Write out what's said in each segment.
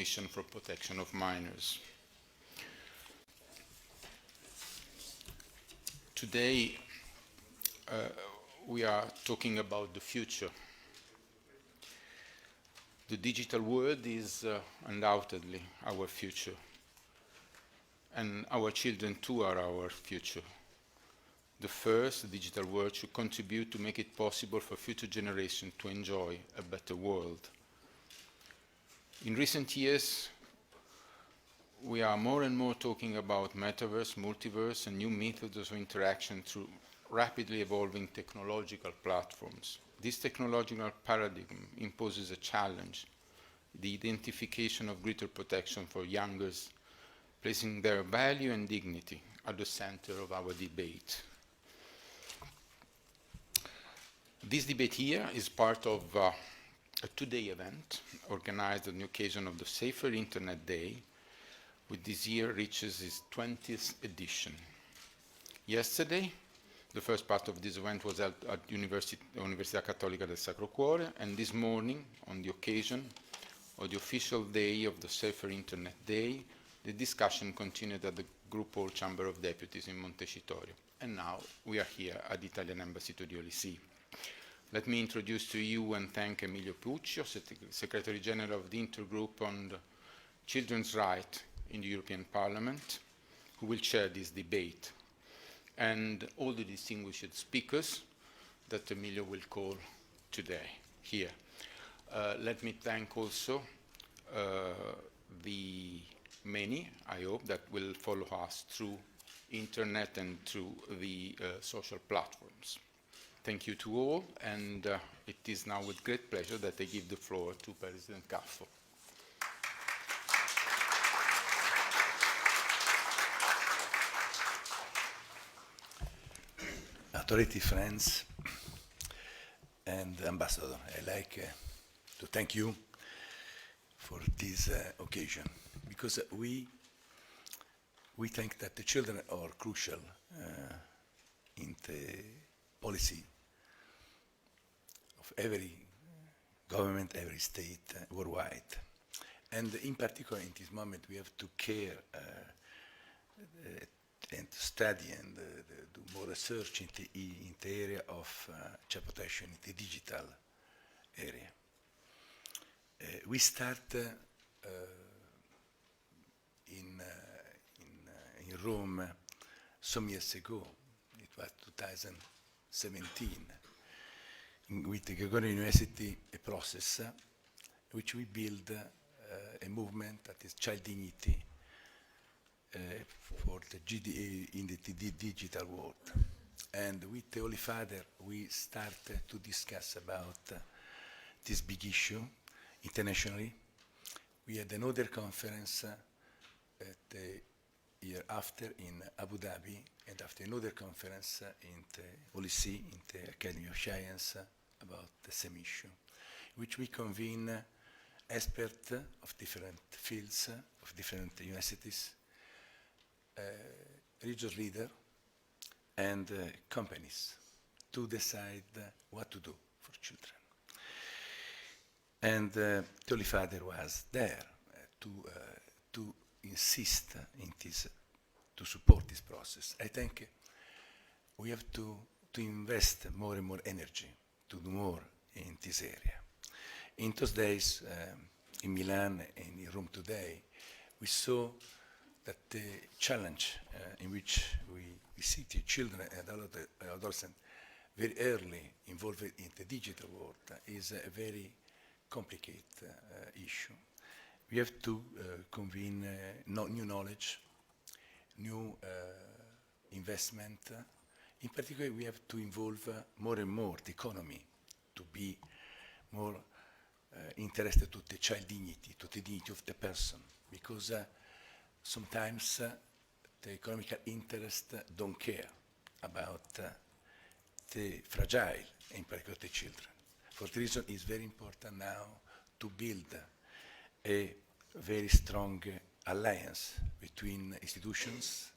Commission for Protection of Minors. Today, we are talking about the future. The digital world is undoubtedly our future, and our children too are our future. The first digital world should contribute to make it possible for future generations to enjoy a better world. In recent years, we are more and more talking about metaverse, multiverse, and new methods of interaction through rapidly evolving technological platforms. This technological paradigm imposes a challenge, the identification of greater protection for youngers, placing their value and dignity at the center of our debate. This debate here is part of a two-day event organized on the occasion of the Safer Internet Day, which this year reaches its 20th edition. Yesterday, the first part of this event was held at Università Cattolica del Sacro Cuore, and this morning, on the occasion of the official day of the Safer Internet Day, the discussion continued at the Group Hall Chamber of Deputies in Montecitorio. And now we are here at the Italian Embassy to the Holy See. Let me introduce to you and thank Emilio Puccio, Secretary General of the Intergroup on the Children's Rights in the European Parliament, who will chair this debate, and all the distinguished speakers that Emilio will call today here. Let me thank also the many, I hope, that will follow us through internet and through the social platforms. Thank you to all, and it is now with great pleasure that I give the floor to President Caffo. Authority, friends, and Ambassador, I'd like to thank you for this occasion, because we think that the children are crucial in the policy of every government, every state worldwide. And in particular, in this moment, we have to care and to study and do more research in the area of child protection, in the digital area. We start in Rome some years ago. It was 2017, with the Gregorian University, a process which we build a movement that is child dignity for the GDA in the digital world. And with the Holy Father, we started to discuss about this big issue internationally. We had another conference the year after in Abu Dhabi, and after another conference in the Holy See, in the Academy of Science, about the same issue, which we convene experts of different fields, of different universities, religious leaders, and companies to decide what to do for children. And the Holy Father was there to insist in this, to support this process. I think we have to invest more and more energy to do more in this area. In those days, in Milan and in Rome today, we saw that the challenge in which we see the children and adolescents very early involved in the digital world is a very complicated issue. We have to convene new knowledge, new investment. In particular, we have to involve more and more the economy to be more interested to the child dignity, to the dignity of the person, because sometimes the economic interest don't care about the fragile, in particular the children. For the reason it's very important now to build a very strong alliance between institutions,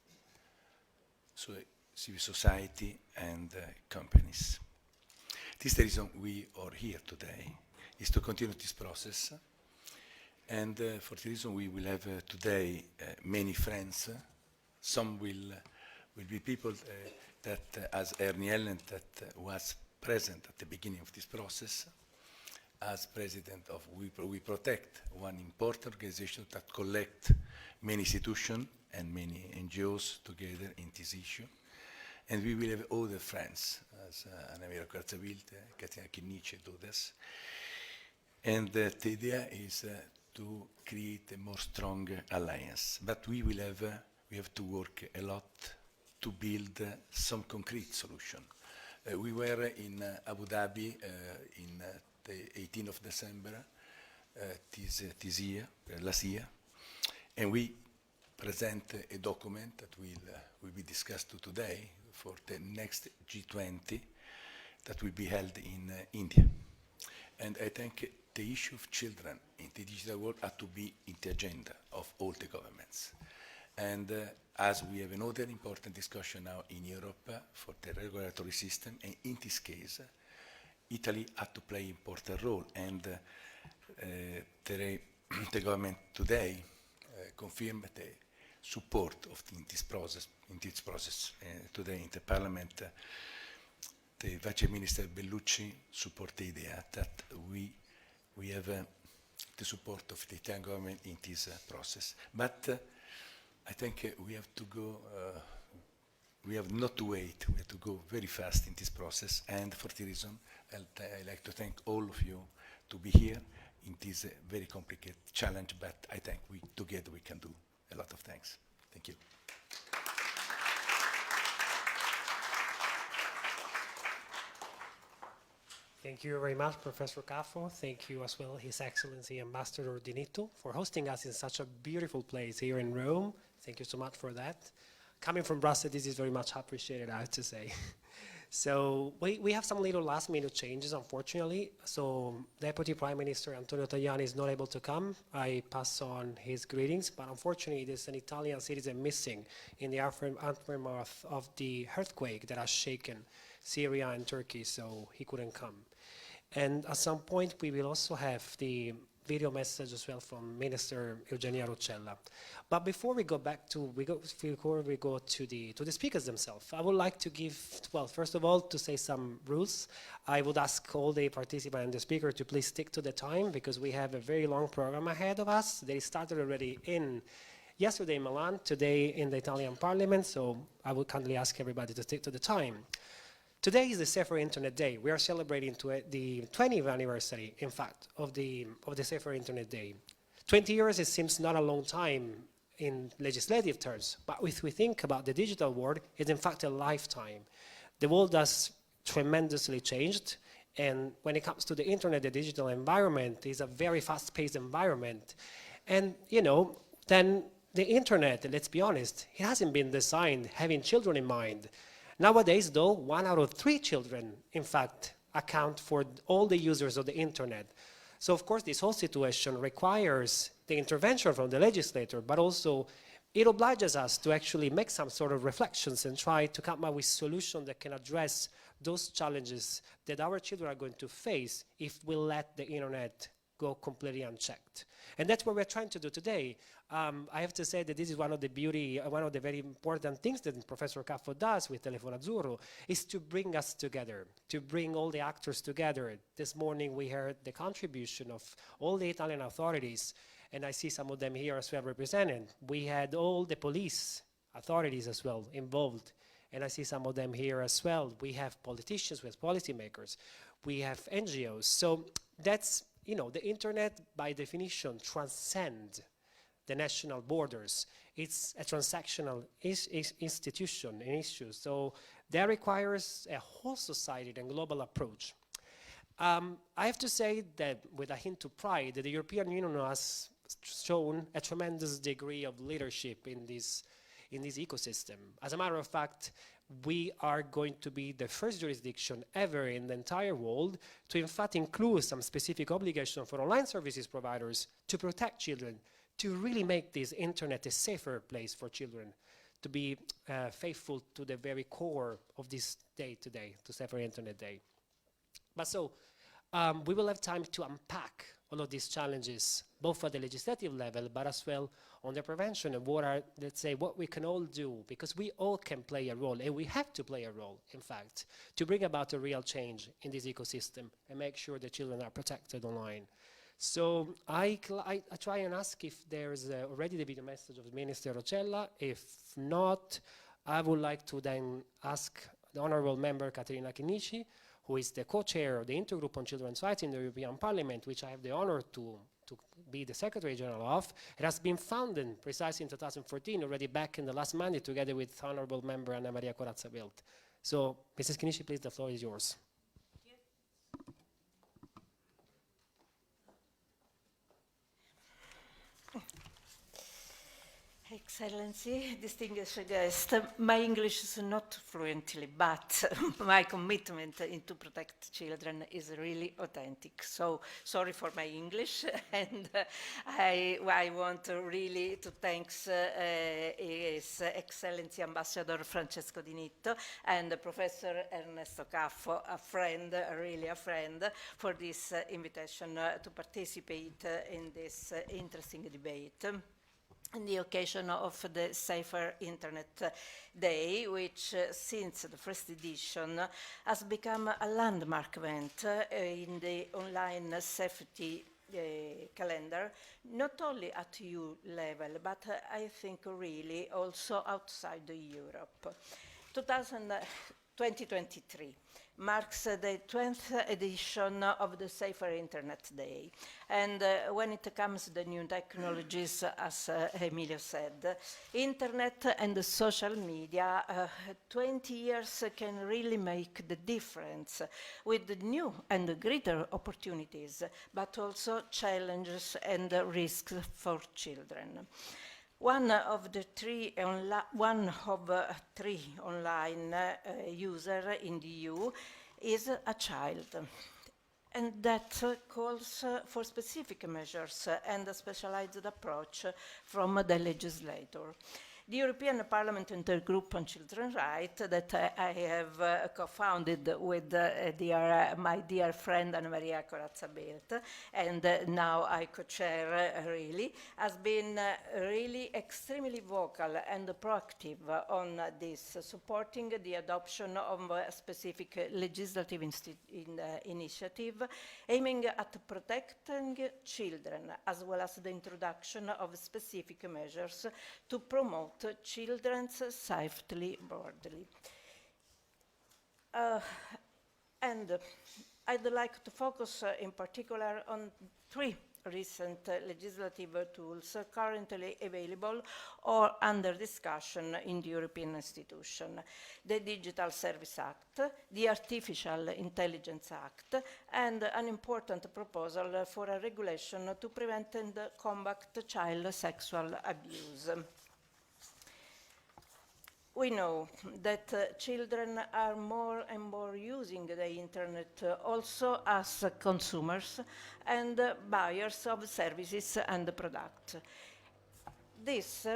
so civil society and companies. This is the reason we are here today, is to continue this process, And for this reason, we will have today many friends. Some will be people that, as Ernie Ellen, that was present at the beginning of this process, as president of We Protect, one important organization that collect many institutions and many NGOs together in this issue. And we will have other friends, as Anna-Maria Quarzavilte, Katina Kinnici do this. And the idea is to create a more stronger alliance. But we have to work a lot to build some concrete solution. We were in Abu Dhabi in the 18th of December this year, last year, and we present a document that will be discussed today for the next G20 that will be held in India. And I think the issue of children in the digital world had to be in the agenda of all the governments. And as we have another important discussion now in Europe for the regulatory system, and in this case, Italy had to play an important role. And the government today confirmed the support in this process. Today in the Parliament, the Vice Minister Bellucci support the idea that we have the support of the Italian government in this process. But I think we have to go, we have not to wait, we have to go very fast in this process, and for the reason, I'd like to thank all of you to be here in this very complicated challenge, but I think together we can do a lot of things. Thank you. Thank you very much, Professor Caffo. Thank you as well, His Excellency Ambassador Dinito, for hosting us in such a beautiful place here in Rome. Thank you so much for that. Coming from Brussels, this is very much appreciated, I have to say. So we have some little last minute changes, unfortunately. So Deputy Prime Minister Antonio Tajani is not able to come. I pass on his greetings, but unfortunately there's an Italian citizen missing in the aftermath of the earthquake that has shaken Syria and Turkey, so he couldn't come. And at some point we will also have the video message as well from Minister Eugenia Roccella. But before we go to the speakers themselves, I would like to give, well, first of all, to say some rules. I would ask all the participants and the speaker to please stick to the time, because we have a very long program ahead of us. They started already yesterday in Milan, today in the Italian Parliament, so I would kindly ask everybody to stick to the time. Today is the Safer Internet Day. We are celebrating the 20th anniversary, in fact, of the Safer Internet Day. 20 years, it seems not a long time in legislative terms, but if we think about the digital world, it's in fact a lifetime. The world has tremendously changed, and when it comes to the internet, the digital environment is a very fast-paced environment. And, then the internet, let's be honest, it hasn't been designed having children in mind. Nowadays, though, 1 out of 3 children, in fact, account for all the users of the internet. So, of course, this whole situation requires the intervention from the legislator, but also it obliges us to actually make some sort of reflections and try to come up with solutions that can address those challenges that our children are going to face if we let the internet go completely unchecked. And that's what we're trying to do today. I have to say that this is one of the very important things that Professor Caffo does with Telefono Azzurro, is to bring us together, to bring all the actors together. This morning we heard the contribution of all the Italian authorities, and I see some of them here as well represented. We had all the police authorities as well involved, and I see some of them here as well. We have politicians, we have policymakers, we have NGOs. So that's, the internet by definition transcends the national borders. It's a transactional institution, an issue. So that requires a whole society and global approach. I have to say that with a hint of pride, that the European Union has shown a tremendous degree of leadership in this ecosystem. As a matter of fact, we are going to be the first jurisdiction ever in the entire world to in fact include some specific obligation for online services providers to protect children, to really make this internet a safer place for children, to be faithful to the very core of this day today, to Safer Internet Day. But so, we will have time to unpack all of these challenges, both at the legislative level, but as well on the prevention and what are, let's say, what we can all do, because we all can play a role, and we have to play a role, in fact, to bring about a real change in this ecosystem and make sure the children are protected online. So I try and ask if there's already the video message of the Minister Rocella. If not, I would like to then ask the Honourable Member Caterina Chinnici, who is the co-chair of the Intergroup on Children's Rights in the European Parliament, which I have the honor to be the Secretary General of. It has been founded precisely in 2014, already back in the last mandate, together with Honourable Member Anna Maria Corazza-Bildt. So, Mrs. Chinnici, please, the floor is yours. Excellency, distinguished guest, my English is not fluently, but my commitment to protect children is really authentic. So sorry for my English, and I want really to thank His Excellency Ambassador Francesco Di Nitto and Professor Ernesto Caffo, a friend, really a friend, for this invitation to participate in this interesting debate. On the occasion of the Safer Internet Day, which since the first edition has become a landmark event in the online safety calendar, not only at EU level, but I think really also outside Europe. 2023 marks the 20th edition of the Safer Internet Day. And when it comes to the new technologies, as Emilio said, internet and the social media, 20 years can really make the difference with the new and greater opportunities, but also challenges and risks for children. One of three online user in the EU is a child, and that calls for specific measures and a specialized approach from the legislator. The European Parliament Intergroup on Children's Rights that I have co-founded with my dear friend Anna Maria Corazza-Bildt, and now I co-chair really, has been really extremely vocal and proactive on this, supporting the adoption of a specific legislative initiative aiming at protecting children, as well as the introduction of specific measures to promote children's safety broadly. And I'd like to focus in particular on three recent legislative tools currently available or under discussion in the European institution: the Digital Service Act, the Artificial Intelligence Act, and an important proposal for a regulation to prevent and combat child sexual abuse. We know that children are more and more using the internet also as consumers and buyers of services and products. This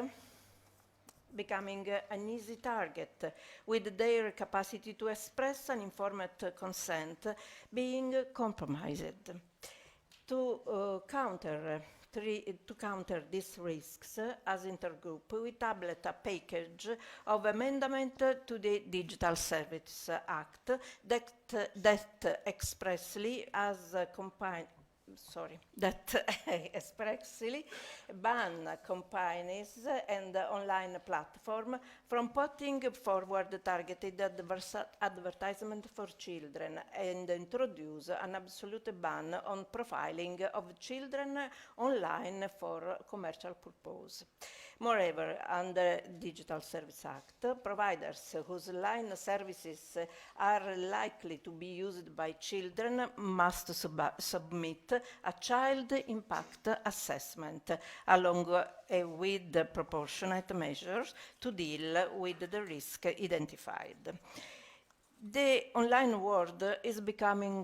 becoming an easy target, with their capacity to express an informed consent being compromised. To counter these risks, as Intergroup, we tabled a package of amendment to the Digital Service Act that expressly ban companies and online platforms from putting forward targeted advertisement for children and introduce an absolute ban on profiling of children online for commercial purpose. Moreover, under Digital Service Act, providers whose line services are likely to be used by children must submit a child impact assessment along with proportionate measures to deal with the risk identified. The online world is becoming,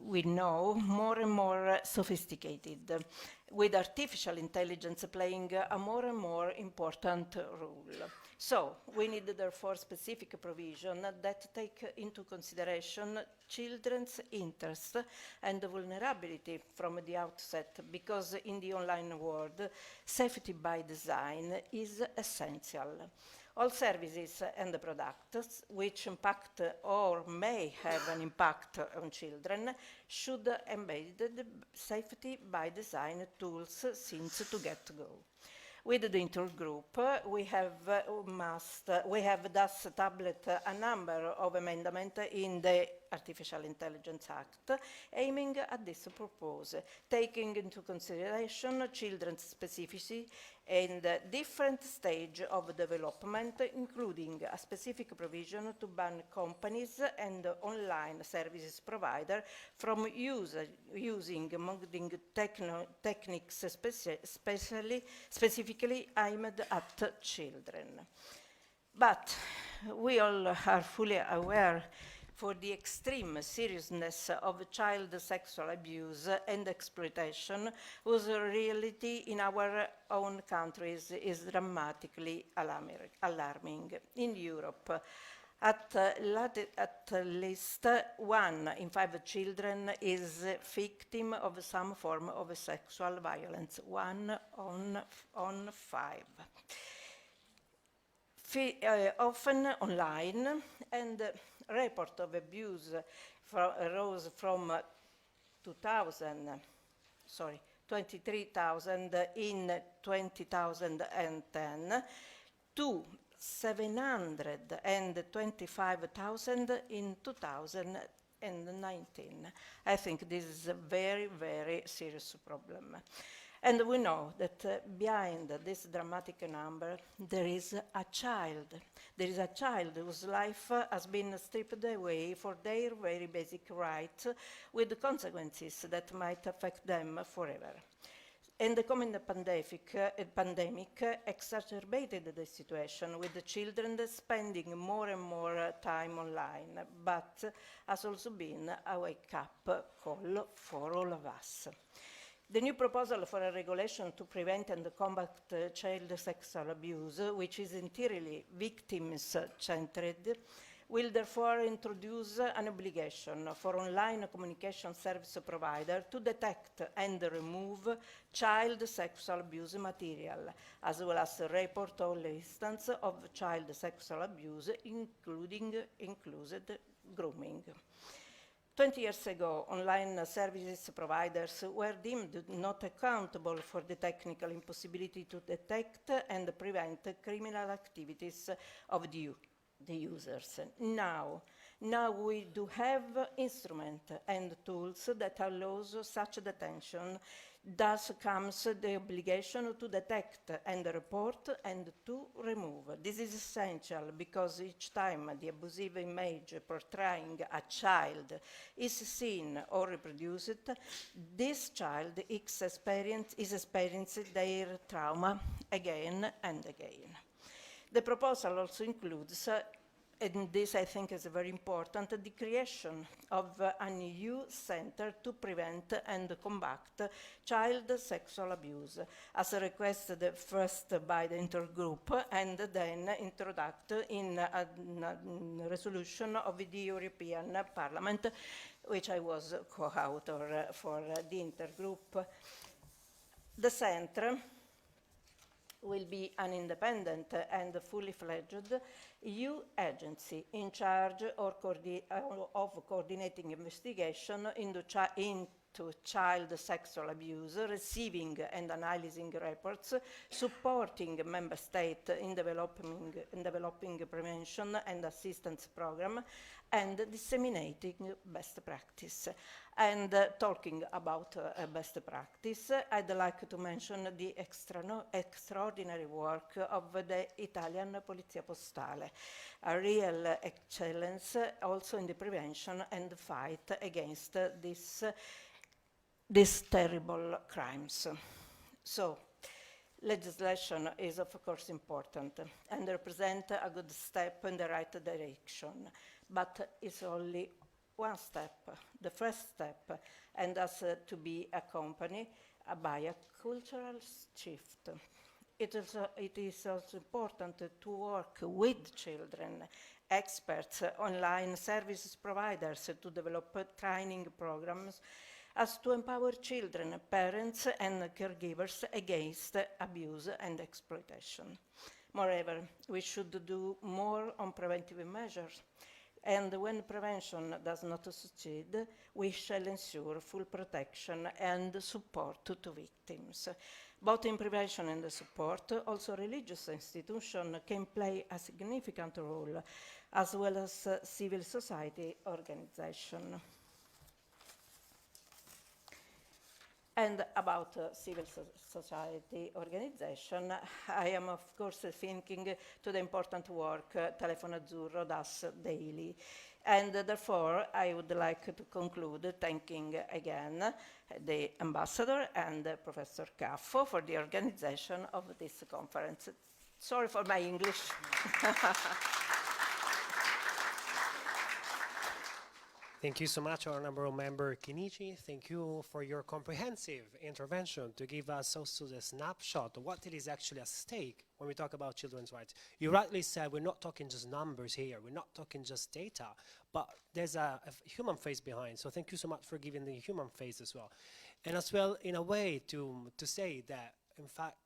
we know, more and more sophisticated, with artificial intelligence playing a more and more important role. So, we need therefore specific provision that take into consideration children's interest and vulnerability from the outset, because in the online world, safety by design is essential. All services and products which impact or may have an impact on children should embed the safety by design tools since to get-go. With the intergroup, we have thus tabled a number of amendments in the Artificial Intelligence Act, aiming at this purpose, taking into consideration children's specificity and different stage of development, including a specific provision to ban companies and online services providers from using modeling techniques specifically aimed at children. But we all are fully aware for the extreme seriousness of child sexual abuse and exploitation, whose reality in our own countries is dramatically alarming. In Europe, at least 1 in 5 children is victim of some form of sexual violence, 1 on 5. Often online, and report of abuse rose from 23,000 in 2010 to 725,000 in 2019. I think this is a very, very serious problem. And we know that behind this dramatic number, there is a child. There is a child whose life has been stripped away for their very basic rights, with consequences that might affect them forever. And the coming pandemic exacerbated the situation, with the children spending more and more time online, but has also been a wake-up call for all of us. The new proposal for a regulation to prevent and combat child sexual abuse, which is entirely victims-centered, will therefore introduce an obligation for online communication service provider to detect and remove child sexual abuse material, as well as report all instances of child sexual abuse, included grooming. 20 years ago, online services providers were deemed not accountable for the technical impossibility to detect and prevent criminal activities of the users. Now we do have instruments and tools that allows such detention. Thus comes the obligation to detect and report and to remove. This is essential because each time the abusive image portraying a child is seen or reproduced, this child is experiencing their trauma again and again. The proposal also includes, and this I think is very important, the creation of an EU center to prevent and combat child sexual abuse, as requested first by the intergroup and then introduced in a resolution of the European Parliament, which I was co-author for the intergroup. The center will be an independent and fully fledged EU agency in charge of coordinating investigation into child sexual abuse, receiving and analyzing reports, supporting member states in developing prevention and assistance program, and disseminating best practice. And talking about best practice, I'd like to mention the extraordinary work of the Italian Polizia Postale, a real excellence also in the prevention and fight against these terrible crimes. So, legislation is of course important and represents a good step in the right direction. but it's only one step, the first step, and has to be accompanied by a cultural shift. It is also important to work with children, experts, online services providers to develop training programs as to empower children, parents, and caregivers against abuse and exploitation. Moreover, we should do more on preventive measures. And when prevention does not succeed, we shall ensure full protection and support to victims. Both in prevention and support, also religious institutions can play a significant role, as well as civil society organizations. And about civil society organization, I am of course thinking to the important work Telefono Azzurro does daily. And therefore, I would like to conclude thanking again the ambassador and Professor Caffo for the organization of this conference. Sorry for my English. Thank you so much, Honorable Member Kinichi. Thank you for your comprehensive intervention to give us also the snapshot of what it is actually at stake when we talk about children's rights. You rightly said we're not talking just numbers here, we're not talking just data, but there's a human face behind. So thank you so much for giving the human face as well. And as well, in a way, to say that in fact,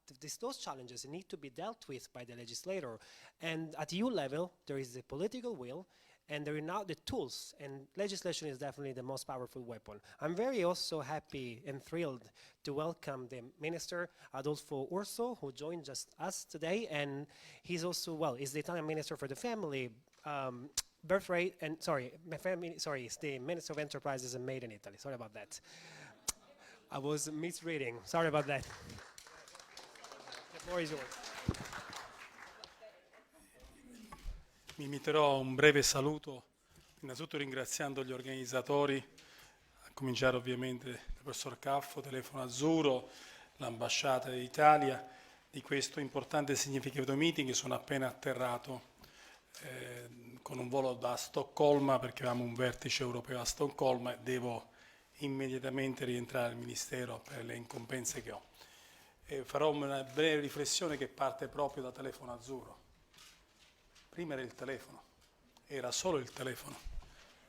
those challenges need to be dealt with by the legislator. And at EU level, there is the political will, and there are now the tools, and legislation is definitely the most powerful weapon. I'm very also happy and thrilled to welcome the Minister Adolfo Urso, who joined us today, and he's also, well, he's the Italian Minister for the Family, Birthright, and he's the Minister of Enterprises and Made in Italy. Sorry about that. I was misreading. Sorry about that. The floor is yours. Mi limiterò a un breve saluto, innanzitutto ringraziando gli organizzatori, a cominciare ovviamente dal professor Caffo, Telefono Azzurro, l'ambasciata d'Italia, di questo importante e significativo meeting. Sono appena atterrato con un volo da Stoccolma, perché avevamo un vertice europeo a Stoccolma e devo immediatamente rientrare al Ministero per le incombenze che ho. Farò una breve riflessione che parte proprio da Telefono Azzurro. Prima era il telefono, era solo il telefono,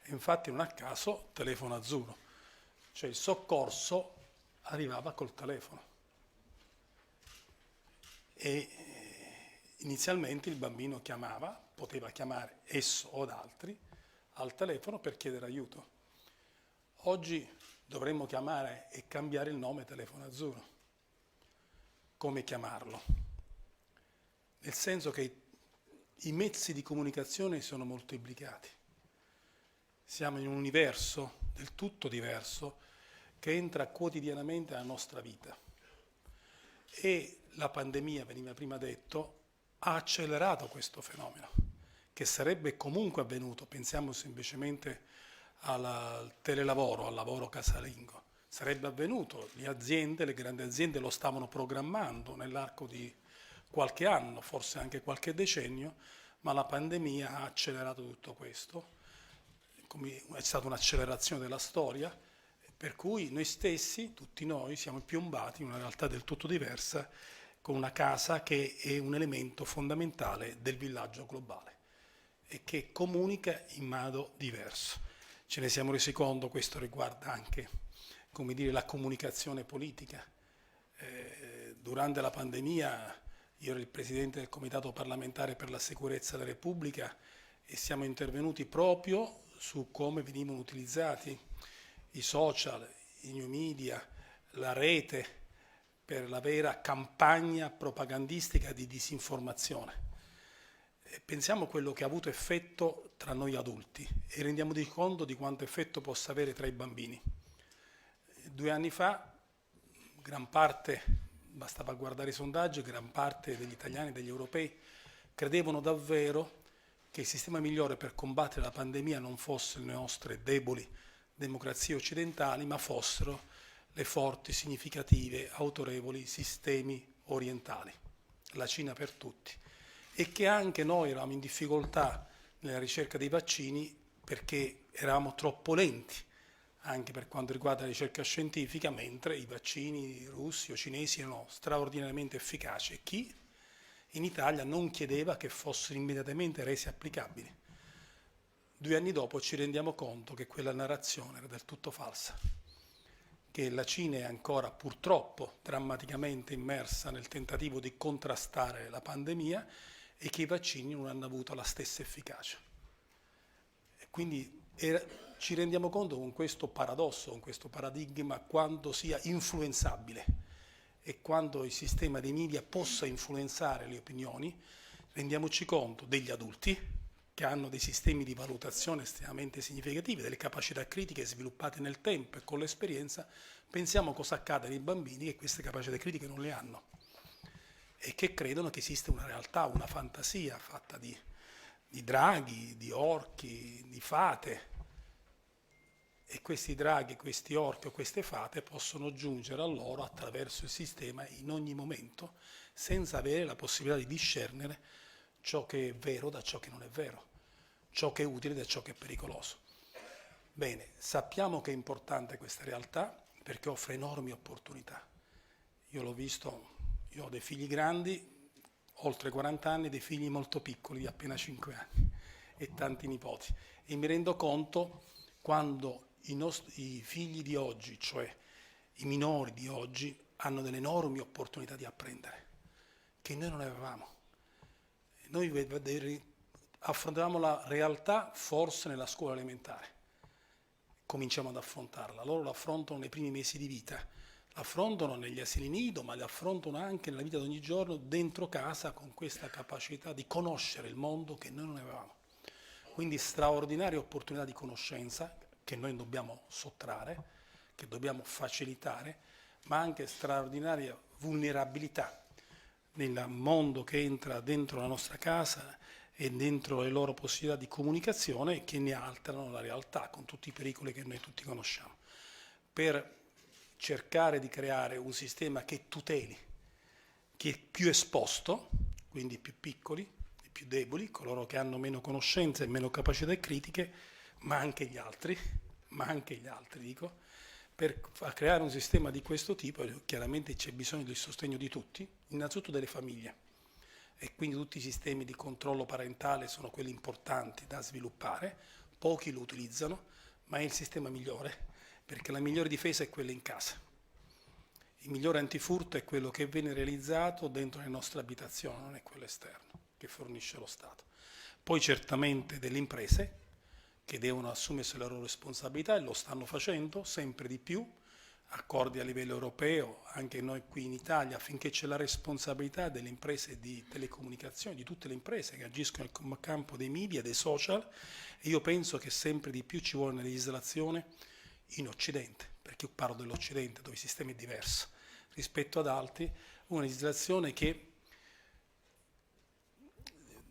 e infatti non a caso Telefono Azzurro, cioè il soccorso arrivava col telefono. E inizialmente il bambino poteva chiamare esso o altri al telefono per chiedere aiuto. Oggi dovremmo chiamare e cambiare il nome Telefono Azzurro. Come chiamarlo? Nel senso che i mezzi di comunicazione sono moltiplicati. Siamo in un universo del tutto diverso che entra quotidianamente nella nostra vita. E la pandemia, veniva prima detto, ha accelerato questo fenomeno, che sarebbe comunque avvenuto. Pensiamo semplicemente al telelavoro, al lavoro casalingo. Sarebbe avvenuto, le grandi aziende lo stavano programmando nell'arco di qualche anno, forse anche qualche decennio, ma la pandemia ha accelerato tutto questo. È stata un'accelerazione della storia, per cui noi stessi, tutti noi, siamo piombati in una realtà del tutto diversa, con una casa che è un elemento fondamentale del villaggio globale e che comunica in modo diverso. Ce ne siamo resi conto, questo riguarda anche, la comunicazione politica. Durante la pandemia io ero il presidente del Comitato parlamentare per la sicurezza della Repubblica e siamo intervenuti proprio su come venivano utilizzati i social, i new media, la rete per la vera campagna propagandistica di disinformazione. Pensiamo a quello che ha avuto effetto tra noi adulti e rendiamoci conto di quanto effetto possa avere tra i bambini. 2 anni fa, gran parte, bastava guardare i sondaggi, gran parte degli italiani e degli europei credevano davvero che il sistema migliore per combattere la pandemia non fossero le nostre deboli democrazie occidentali, ma fossero le forti, significative, autorevoli sistemi orientali, la Cina per tutti, e che anche noi eravamo in difficoltà nella ricerca dei vaccini perché eravamo troppo lenti anche per quanto riguarda la ricerca scientifica, mentre i vaccini russi o cinesi erano straordinariamente efficaci e chi in Italia non chiedeva che fossero immediatamente resi applicabili. 2 anni dopo ci rendiamo conto che quella narrazione era del tutto falsa, che la Cina è ancora purtroppo drammaticamente immersa nel tentativo di contrastare la pandemia e che i vaccini non hanno avuto la stessa efficacia. E quindi ci rendiamo conto con questo paradosso, con questo paradigma, quanto sia influenzabile e quanto il sistema dei media possa influenzare le opinioni. Rendiamoci conto degli adulti che hanno dei sistemi di valutazione estremamente significativi, delle capacità critiche sviluppate nel tempo e con l'esperienza. Pensiamo cosa accade ai bambini che queste capacità critiche non le hanno e che credono che esiste una realtà, una fantasia fatta di draghi, di orchi, di fate. E questi draghi, questi orchi o queste fate possono giungere a loro attraverso il sistema in ogni momento, senza avere la possibilità di discernere ciò che è vero da ciò che non è vero, ciò che è utile da ciò che è pericoloso. Bene, sappiamo che è importante questa realtà perché offre enormi opportunità. Io l'ho visto, io ho dei figli grandi, oltre 40 anni, dei figli molto piccoli, di appena 5 anni, e tanti nipoti. E mi rendo conto quando i figli di oggi, cioè i minori di oggi, hanno delle enormi opportunità di apprendere, che noi non avevamo. Noi affrontavamo la realtà forse nella scuola elementare, cominciamo ad affrontarla, loro l'affrontano nei primi mesi di vita, l'affrontano negli asili nido, ma l'affrontano anche nella vita di ogni giorno dentro casa con questa capacità di conoscere il mondo che noi non avevamo. Quindi straordinarie opportunità di conoscenza che noi dobbiamo sottrarre, che dobbiamo facilitare, ma anche straordinaria vulnerabilità nel mondo che entra dentro la nostra casa e dentro le loro possibilità di comunicazione che ne alterano la realtà con tutti i pericoli che noi tutti conosciamo. Per cercare di creare un sistema che tuteli chi è più esposto, quindi i più piccoli, i più deboli, coloro che hanno meno conoscenze e meno capacità critiche, ma anche gli altri, dico, per creare un sistema di questo tipo chiaramente c'è bisogno del sostegno di tutti, innanzitutto delle famiglie, e quindi tutti i sistemi di controllo parentale sono quelli importanti da sviluppare, pochi lo utilizzano, ma è il sistema migliore, perché la migliore difesa è quella in casa. Il migliore antifurto è quello che viene realizzato dentro le nostre abitazioni, non è quello esterno, che fornisce lo Stato. Poi certamente delle imprese, che devono assumersi la loro responsabilità e lo stanno facendo sempre di più, accordi a livello europeo, anche noi qui in Italia, affinché c'è la responsabilità delle imprese di telecomunicazioni, di tutte le imprese che agiscono nel campo dei media, dei social, e io penso che sempre di più ci vuole una legislazione in Occidente, perché io parlo dell'Occidente dove il sistema è diverso rispetto ad altri, una legislazione che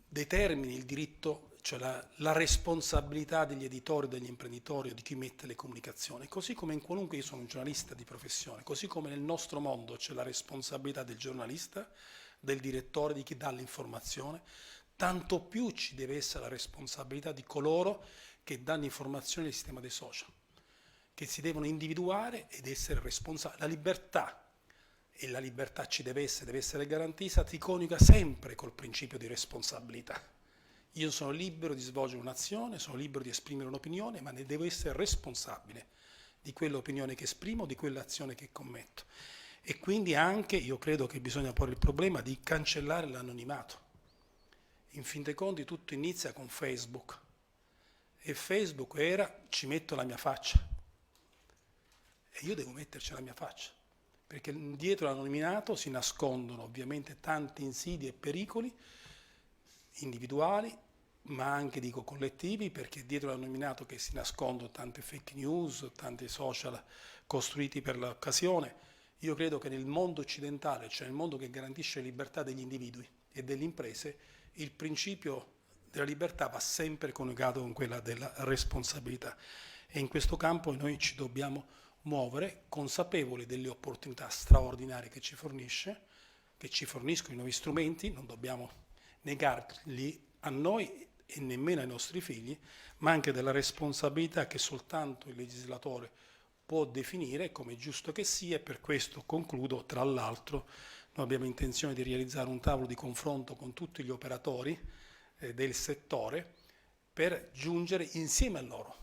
determini il diritto, cioè la responsabilità degli editori, degli imprenditori o di chi mette le comunicazioni, così come in qualunque, io sono un giornalista di professione, così come nel nostro mondo c'è la responsabilità del giornalista, del direttore, di chi dà l'informazione, tanto più ci deve essere la responsabilità di coloro che danno informazioni al sistema dei social, che si devono individuare ed essere responsabili. La libertà, e la libertà ci deve essere garantita, si coniuga sempre col principio di responsabilità. Io sono libero di svolgere un'azione, sono libero di esprimere un'opinione, ma ne devo essere responsabile di quell'opinione che esprimo, di quell'azione che commetto. E quindi anche io credo che bisogna porre il problema di cancellare l'anonimato. In fin dei conti tutto inizia con Facebook. E Facebook era: ci metto la mia faccia. E io devo metterci la mia faccia. Perché dietro l'anonimato si nascondono ovviamente tante insidie e pericoli individuali, ma anche, dico, collettivi, perché dietro l'anonimato che si nascondono tante fake news, tanti social costruiti per l'occasione. Io credo che nel mondo occidentale, cioè nel mondo che garantisce la libertà degli individui e delle imprese, il principio della libertà va sempre coniugato con quella della responsabilità. E in questo campo noi ci dobbiamo muovere, consapevoli delle opportunità straordinarie che ci forniscono i nuovi strumenti, non dobbiamo negarli a noi e nemmeno ai nostri figli, ma anche della responsabilità che soltanto il legislatore può definire, come è giusto che sia, e per questo concludo, tra l'altro, noi abbiamo intenzione di realizzare un tavolo di confronto con tutti gli operatori del settore per giungere insieme a loro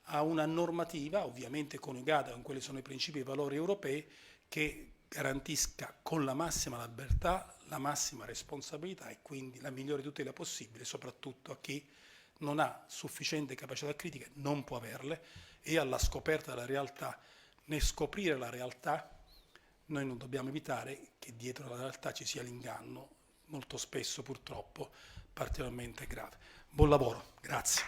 a una normativa, ovviamente coniugata con quelli che sono i principi e i valori europei, che garantisca con la massima libertà, la massima responsabilità e quindi la migliore tutela possibile, soprattutto a chi non ha sufficiente capacità critica, non può averle, e alla scoperta della realtà, nel scoprire la realtà, noi non dobbiamo evitare che dietro la realtà ci sia l'inganno, molto spesso purtroppo particolarmente grave. Buon lavoro, grazie.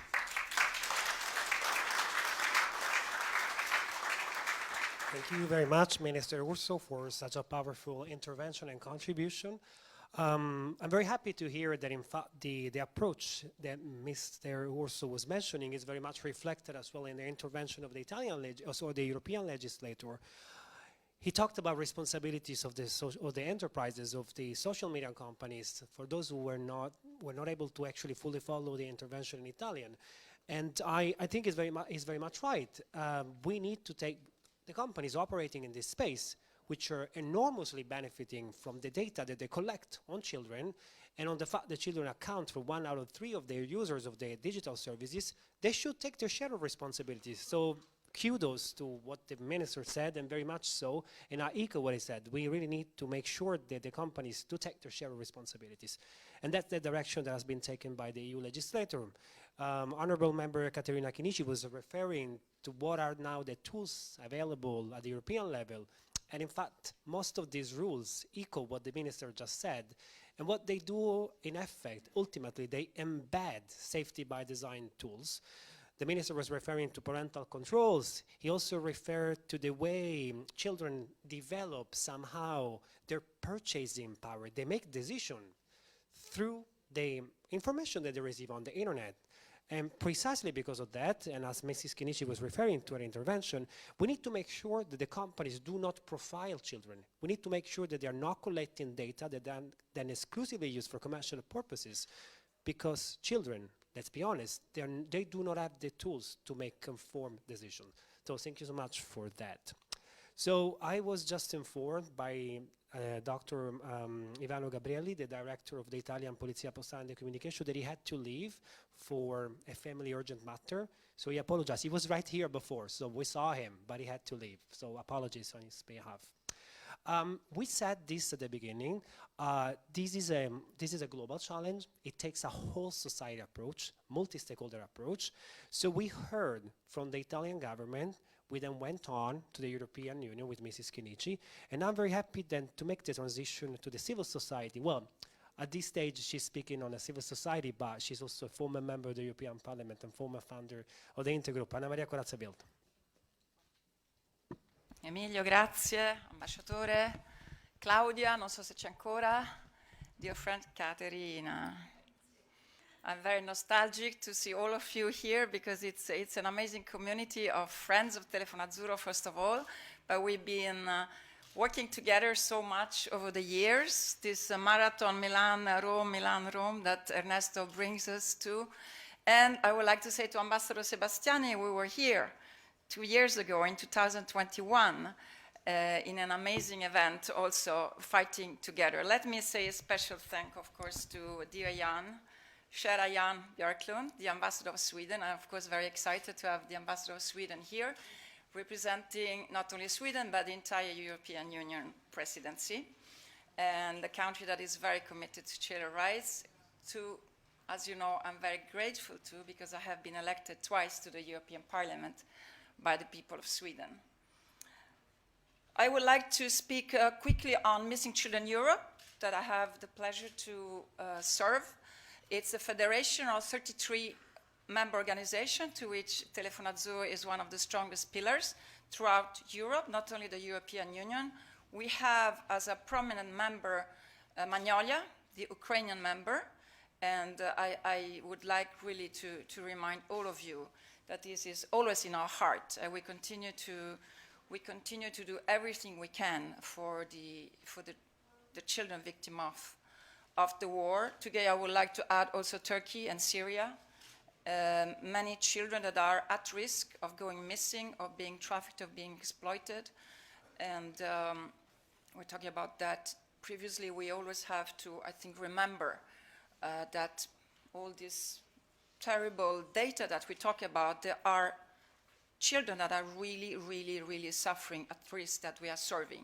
Thank you very much, Minister Urso, for such a powerful intervention and contribution. I'm very happy to hear that, in fact, the approach that Mr. Urso was mentioning is very much reflected as well in the intervention of the the European legislator. He talked about responsibilities of the enterprises, of the social media companies, for those who were not able to actually fully follow the intervention in Italian. And I think he's very much right. We need to take the companies operating in this space, which are enormously benefiting from the data that they collect on children and on the fact that children account for 1 out of 3 of their users of the digital services, they should take their share of responsibilities. So kudos to what the minister said, and very much so, and I echo what he said. We really need to make sure that the companies do take their share of responsibilities. And that's the direction that has been taken by the EU legislator. Honorable Member Caterina Chinichi was referring to what are now the tools available at the European level. And in fact, most of these rules echo what the minister just said. And what they do, in effect, ultimately, they embed safety by design tools. The minister was referring to parental controls. He also referred to the way children develop somehow their purchasing power. They make decisions through the information that they receive on the internet. And precisely because of that, and as Mrs. Kinichi was referring to her intervention, we need to make sure that the companies do not profile children. We need to make sure that they are not collecting data that then exclusively used for commercial purposes, because children, let's be honest, they do not have the tools to make informed decisions. So thank you so much for that. So I was just informed by Dr. Ivano Gabrielli, the director of the Italian Polizia Postale and Communication, that he had to leave for a family urgent matter. So he apologized. He was right here before, so we saw him, but he had to leave. So apologies on his behalf. We said this at the beginning. This is a global challenge. It takes a whole society approach, multi-stakeholder approach. So we heard from the Italian government. We then went on to the European Union with Mrs. Chinichi, and I'm very happy then to make the transition to the civil society. Well, at this stage, she's speaking on a civil society, but she's also a former member of the European Parliament and former founder of the Intergroup. Anna Maria Corazza-Bildt. Emilio, grazie. Ambasciatore. Claudia, non so se c'è ancora. Dear friend Caterina. I'm very nostalgic to see all of you here because it's an amazing community of friends of Telefono Azzurro, first of all, but we've been working together so much over the years. This marathon Milan-Rome that Ernesto brings us to. And I would like to say to Ambassador Sebastiani, we were here 2 years ago in 2021 in an amazing event also fighting together. Let me say a special thank, of course, to dear Jan, Kära Jan Björklund, the ambassador of Sweden. I'm, of course, very excited to have the ambassador of Sweden here, representing not only Sweden, but the entire European Union presidency, and the country that is very committed to children's rights. To, as you know, I'm very grateful to, because I have been elected twice to the European Parliament by the people of Sweden. I would like to speak quickly on Missing Children Europe, that I have the pleasure to serve. It's a federation of 33 member organizations, to which Telefono Azzurro is one of the strongest pillars throughout Europe, not only the European Union. We have as a prominent member Magnolia, the Ukrainian member, and I would like really to remind all of you that this is always in our heart. We continue to do everything we can for the children victim of the war. Today I would like to add also Turkey and Syria. Many children that are at risk of going missing, of being trafficked, of being exploited. And we're talking about that. Previously, we always have to, I think, remember that all this terrible data that we talk about, there are children that are really, really, really suffering at risk that we are serving.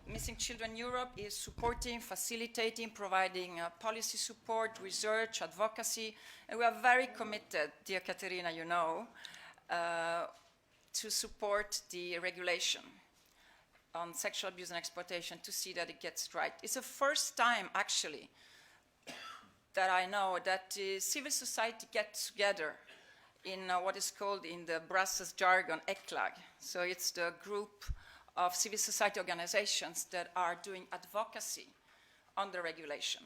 Missing Children Europe is supporting, facilitating, providing policy support, research, advocacy, and we are very committed, dear Caterina, you know, to support the regulation on sexual abuse and exploitation to see that it gets right. It's the first time, actually, that I know that civil society gets together in what is called in the Brussels jargon, ECLAG. So it's the group of civil society organizations that are doing advocacy on the regulation.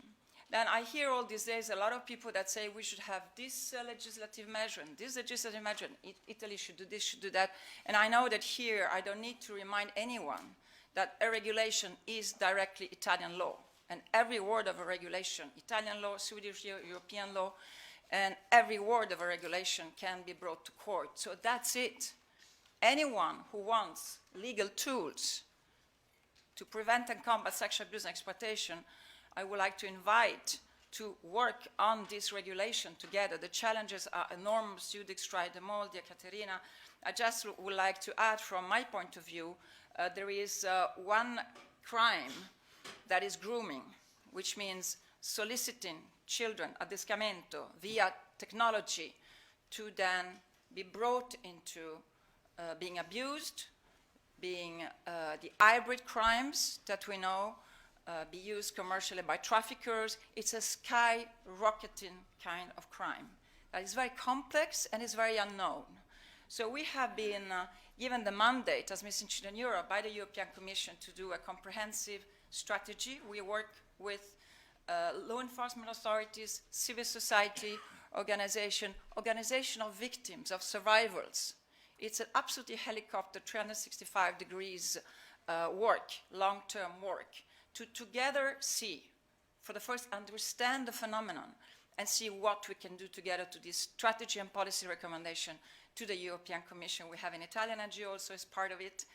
Then I hear all these days a lot of people that say we should have this legislative measure and this legislative measure, and Italy should do this, should do that. And I know that here I don't need to remind anyone that a regulation is directly Italian law. And every word of a regulation, Italian law, Swedish, European law, and every word of a regulation can be brought to court. So that's it. Anyone who wants legal tools to prevent and combat sexual abuse and exploitation, I would like to invite to work on this regulation together. The challenges are enormous. You described them all, dear Caterina. I just would like to add from my point of view, there is one crime that is grooming, which means soliciting children, adescamento, via technology, to then be brought into being abused, being the hybrid crimes that we know, be used commercially by traffickers. It's a skyrocketing kind of crime that is very complex and is very unknown. So we have been given the mandate as Missing Children Europe by the European Commission to do a comprehensive strategy. We work with law enforcement authorities, civil society, organization of victims, of survivors. It's an absolutely helicopter, 365 degrees work, long-term work, to together see, for the first, understand the phenomenon and see what we can do together to this strategy and policy recommendation to the European Commission. We have an Italian NGO also as part of it,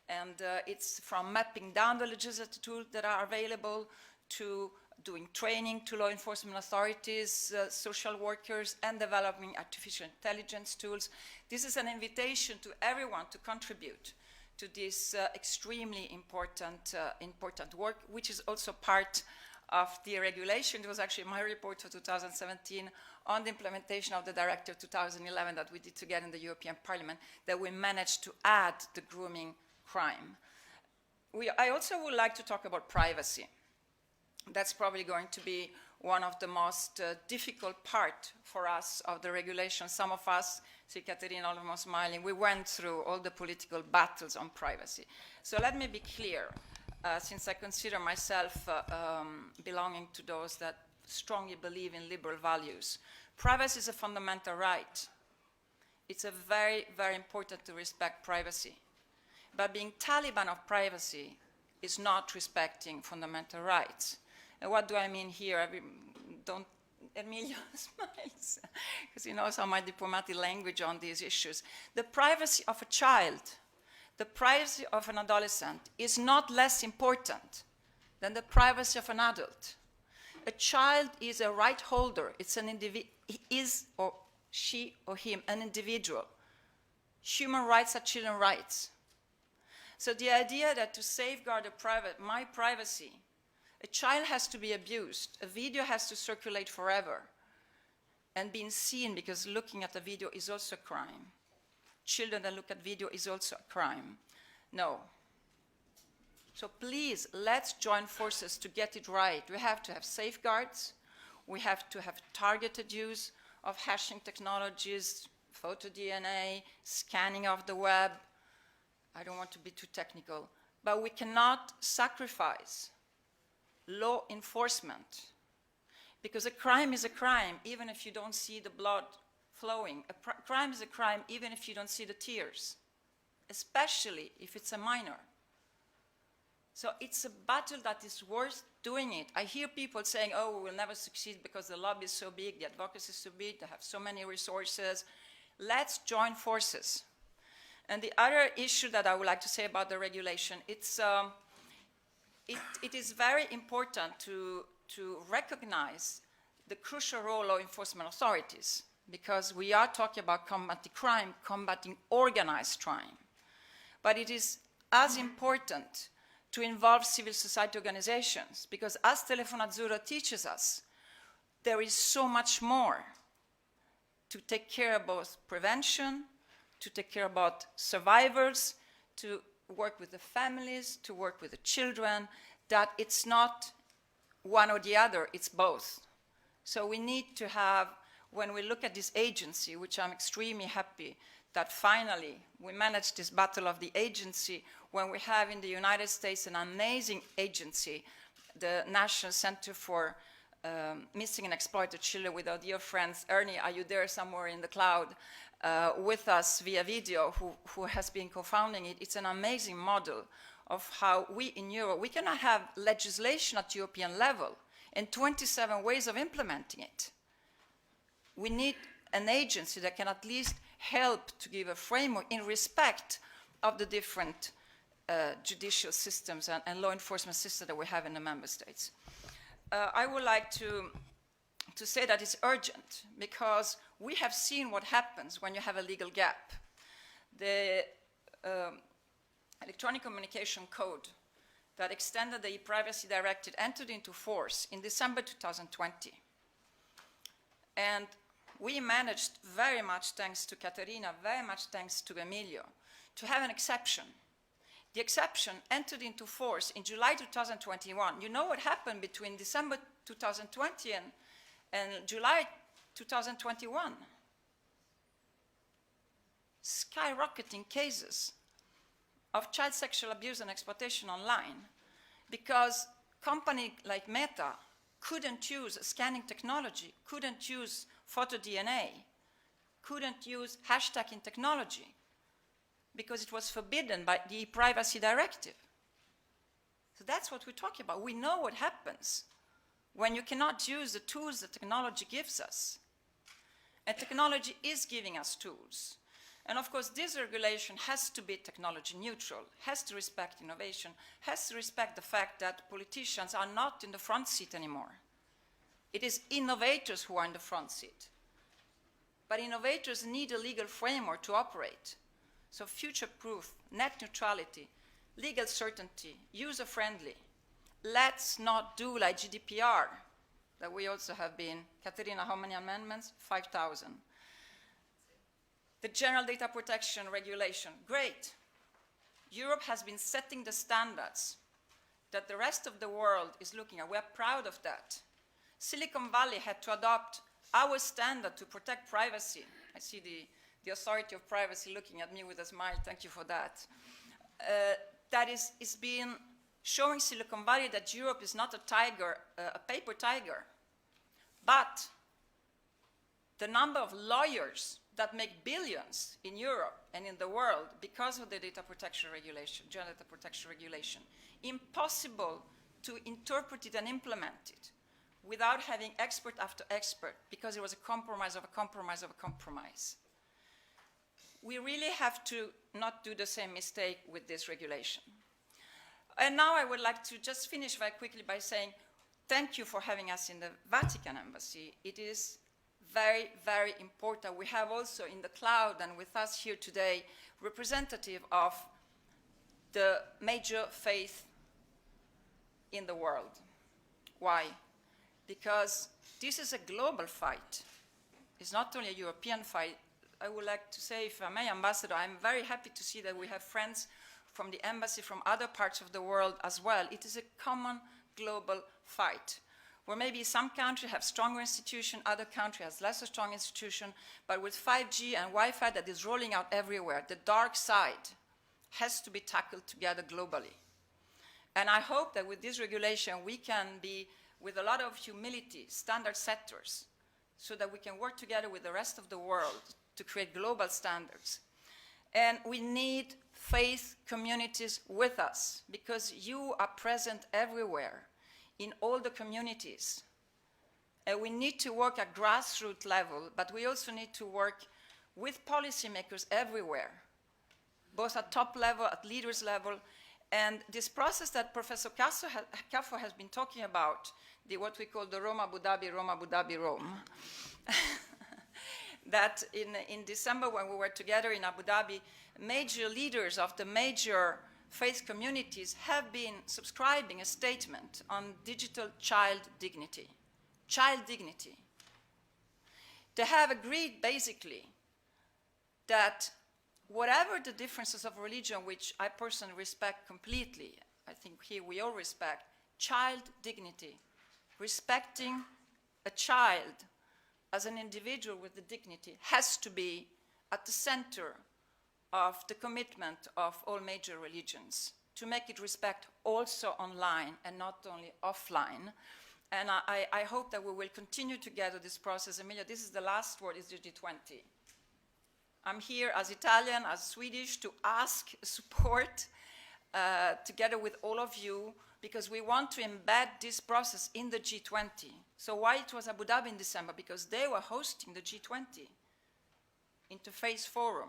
and it's from mapping down the legislative tools that are available to doing training to law enforcement authorities, social workers, and developing artificial intelligence tools. This is an invitation to everyone to contribute to this extremely important work, which is also part of the regulation. It was actually my report for 2017 on the implementation of the Directive 2011 that we did together in the European Parliament, that we managed to add the grooming crime. I also would like to talk about privacy. That's probably going to be one of the most difficult part for us of the regulation. Some of us, see Caterina almost smiling, we went through all the political battles on privacy. So let me be clear, since I consider myself belonging to those that strongly believe in liberal values. Privacy is a fundamental right. It's a very, very important to respect privacy. But being Taliban of privacy is not respecting fundamental rights. And what do I mean here? Emilio smiles, because he knows how my diplomatic language on these issues. The privacy of a child, the privacy of an adolescent is not less important than the privacy of an adult. A child is a right holder. It's an individual, he is, or she or him, an individual. Human rights are children's rights. So the idea that to safeguard my privacy, a child has to be abused, a video has to circulate forever, and being seen, because looking at a video is also a crime. Children that look at video is also a crime. No. So please, let's join forces to get it right. We have to have safeguards. We have to have targeted use of hashing technologies, photo DNA, scanning of the web. I don't want to be too technical, but we cannot sacrifice law enforcement, because a crime is a crime even if you don't see the blood flowing. A crime is a crime even if you don't see the tears, especially if it's a minor. So it's a battle that is worth doing it. I hear people saying, oh, we will never succeed because the lobby is so big, the advocacy is so big, they have so many resources. Let's join forces. And the other issue that I would like to say about the regulation, it is very important to recognize the crucial role of enforcement authorities, because we are talking about combating crime, combating organized crime. But it is as important to involve civil society organizations, because as Telefono Azzurro teaches us, there is so much more to take care of both prevention, to take care about survivors, to work with the families, to work with the children, that it's not one or the other, it's both. So we need to have, when we look at this agency, which I'm extremely happy that finally we managed this battle of the agency, when we have in the United States an amazing agency, the National Center for Missing and Exploited Children, with our dear friends. Ernie, are you there somewhere in the cloud with us via video, who has been co-founding it? It's an amazing model of how we in Europe, we cannot have legislation at European level and 27 ways of implementing it. We need an agency that can at least help to give a framework in respect of the different judicial systems and law enforcement systems that we have in the member states. I would like to say that it's urgent, because we have seen what happens when you have a legal gap. The Electronic Communication Code that extended the e-privacy directive entered into force in December 2020. And we managed, very much thanks to Caterina, very much thanks to Emilio, to have an exception. The exception entered into force in July 2021. You know what happened between December 2020 and July 2021? Skyrocketing cases of child sexual abuse and exploitation online, because companies like Meta couldn't use scanning technology, couldn't use photo DNA, couldn't use hashtagging technology, because it was forbidden by the privacy directive. So that's what we're talking about. We know what happens when you cannot use the tools that technology gives us. And technology is giving us tools. And of course, this regulation has to be technology neutral, has to respect innovation, has to respect the fact that politicians are not in the front seat anymore. It is innovators who are in the front seat. But innovators need a legal framework to operate. So future-proof, net neutrality, legal certainty, user-friendly. Let's not do like GDPR, that we also have been. Caterina, how many amendments? 5,000. The General Data Protection Regulation, great. Europe has been setting the standards that the rest of the world is looking at. We're proud of that. Silicon Valley had to adopt our standard to protect privacy. I see the authority of privacy looking at me with a smile. Thank you for that. That is being showing Silicon Valley that Europe is not a tiger, a paper tiger. But the number of lawyers that make billions in Europe and in the world because of the data protection regulation, general data protection regulation, impossible to interpret it and implement it without having expert after expert, because it was a compromise of a compromise of a compromise. We really have to not do the same mistake with this regulation. And now I would like to just finish very quickly by saying thank you for having us in the Vatican Embassy. It is very, very important. We have also in the cloud and with us here today representative of the major faith in the world. Why? Because this is a global fight. It's not only a European fight. I would like to say, if I may, Ambassador, I'm very happy to see that we have friends from the embassy from other parts of the world as well. It is a common global fight, where maybe some countries have stronger institutions, other countries have less strong institutions, but with 5G and Wi-Fi that is rolling out everywhere, the dark side has to be tackled together globally. And I hope that with this regulation we can be, with a lot of humility, standard setters, so that we can work together with the rest of the world to create global standards. And we need faith communities with us, because you are present everywhere, in all the communities. And we need to work at grassroots level, but we also need to work with policymakers everywhere, both at top level, at leaders level. And this process that Professor Caffo has been talking about, what we call the Rome Abu Dhabi, Rome Abu Dhabi, Rome, that in December when we were together in Abu Dhabi, major leaders of the major faith communities have been subscribing a statement on digital child dignity. Child dignity. They have agreed basically that whatever the differences of religion, which I personally respect completely, I think here we all respect, child dignity, respecting a child as an individual with the dignity has to be at the center of the commitment of all major religions, to make it respect also online and not only offline. And I hope that we will continue together this process. Emilia, this is the last word, is the G20. I'm here as Italian, as Swedish, to ask support together with all of you, because we want to embed this process in the G20. So why it was Abu Dhabi in December? Because they were hosting the G20 Interface Forum.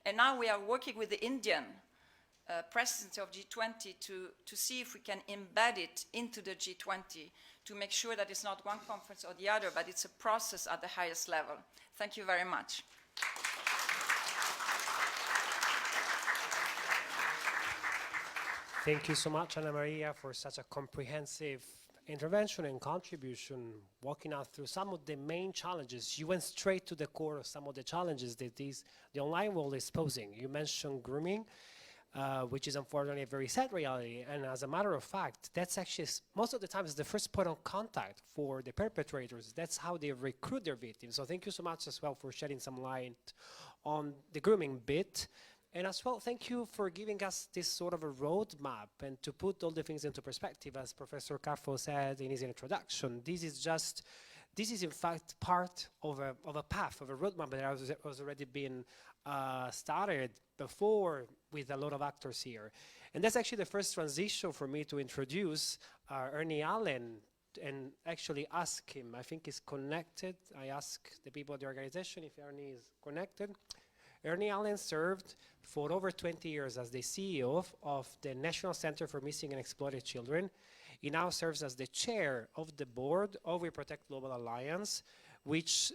And now we are working with the Indian presidency of G20 to see if we can embed it into the G20 to make sure that it's not one conference or the other, but it's a process at the highest level. Thank you very much. Thank you so much, Anna Maria, for such a comprehensive intervention and contribution, walking us through some of the main challenges. You went straight to the core of some of the challenges that the online world is posing. You mentioned grooming, which is unfortunately a very sad reality. And as a matter of fact, that's actually, most of the time, is the first point of contact for the perpetrators. That's how they recruit their victims. So thank you so much as well for shedding some light on the grooming bit. And as well, thank you for giving us this sort of a roadmap and to put all the things into perspective. As Professor Caffo said in his introduction, this is in fact part of a path, of a roadmap that has already been started before with a lot of actors here. And that's actually the first transition for me to introduce Ernie Allen and actually ask him. I think he's connected. I ask the people of the organization if Ernie is connected. Ernie Allen served for over 20 years as the CEO of the National Center for Missing and Exploited Children. He now serves as the chair of the board of We Protect Global Alliance, which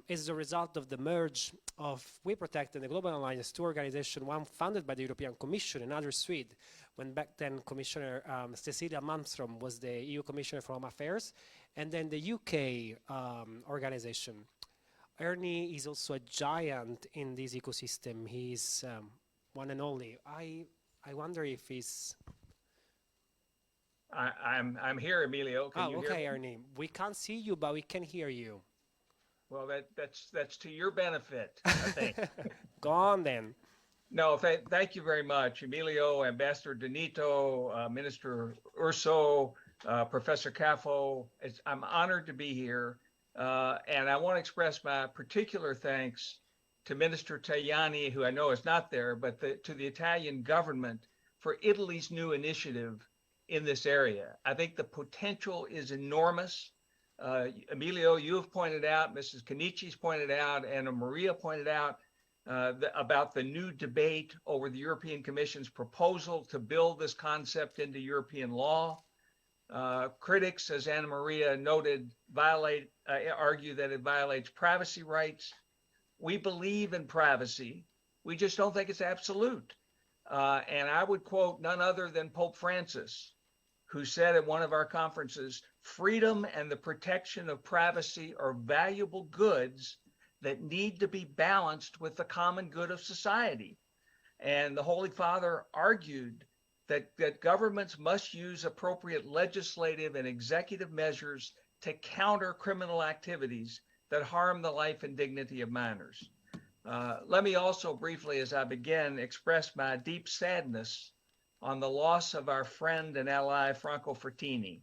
is the result of the merge of We Protect and the Global Alliance, two organizations, one founded by the European Commission, another Swede, when back then Commissioner Cecilia Malmström was the EU Commissioner for Home Affairs, and then the UK organization. Ernie is also a giant in this ecosystem. He's one and only. I wonder if he's... I'm here, Emilio. Can you hear me? Ernie. We can't see you, but we can hear you. Well, that's to your benefit, I think. Go on then. No, thank you very much, Emilio, Ambassador Donito, Minister Urso, Professor Caffo. I'm honored to be here. And I want to express my particular thanks to Minister Tajani, who I know is not there, but to the Italian government for Italy's new initiative in this area. I think the potential is enormous. Emilio, you have pointed out, Mrs. Canici's pointed out, and Maria pointed out about the new debate over the European Commission's proposal to build this concept into European law. Critics, as Anna Maria noted, argue that it violates privacy rights. We believe in privacy. We just don't think it's absolute. And I would quote none other than Pope Francis, who said at one of our conferences, freedom and the protection of privacy are valuable goods that need to be balanced with the common good of society. And the Holy Father argued that governments must use appropriate legislative and executive measures to counter criminal activities that harm the life and dignity of minors. Let me also briefly, as I begin, express my deep sadness on the loss of our friend and ally, Franco Frattini.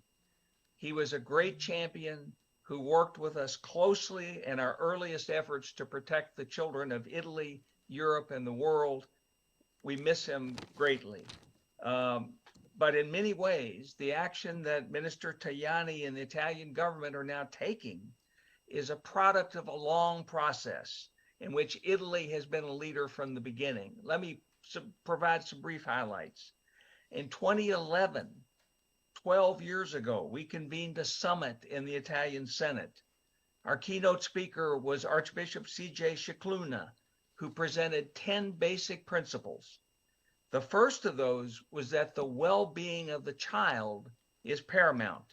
He was a great champion who worked with us closely in our earliest efforts to protect the children of Italy, Europe, and the world. We miss him greatly. But in many ways, the action that Minister Tajani and the Italian government are now taking is a product of a long process in which Italy has been a leader from the beginning. Let me provide some brief highlights. In 2011, 12 years ago, we convened a summit in the Italian Senate. Our keynote speaker was Archbishop C.J. Scicluna, who presented 10 basic principles. The first of those was that the well-being of the child is paramount.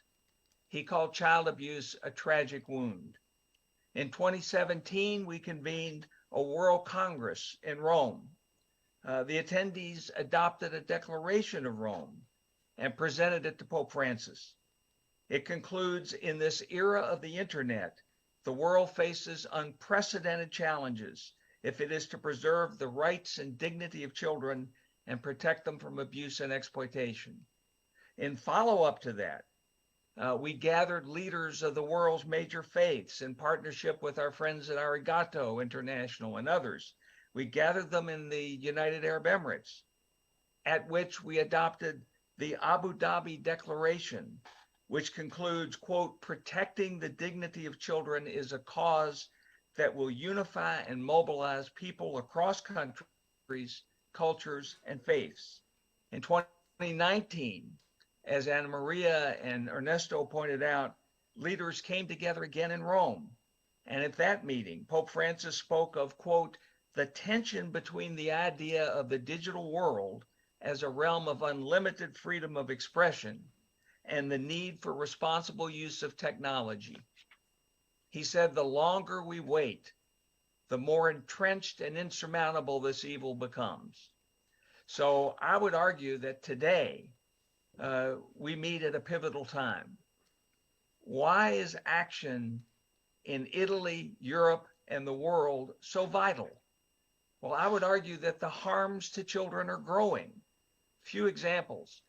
He called child abuse a tragic wound. In 2017, we convened a World Congress in Rome. The attendees adopted a Declaration of Rome and presented it to Pope Francis. It concludes, in this era of the internet, the world faces unprecedented challenges if it is to preserve the rights and dignity of children and protect them from abuse and exploitation. In follow-up to that, we gathered leaders of the world's major faiths in partnership with our friends at Arigato International and others. We gathered them in the United Arab Emirates, at which we adopted the Abu Dhabi Declaration, which concludes, quote, protecting the dignity of children is a cause that will unify and mobilize people across countries, cultures, and faiths. In 2019, as Anna Maria and Ernesto pointed out, leaders came together again in Rome. And at that meeting, Pope Francis spoke of, quote, the tension between the idea of the digital world as a realm of unlimited freedom of expression and the need for responsible use of technology. He said, the longer we wait, the more entrenched and insurmountable this evil becomes. So I would argue that today we meet at a pivotal time. Why is action in Italy, Europe, and the world so vital? Well, I would argue that the harms to children are growing. Few examples.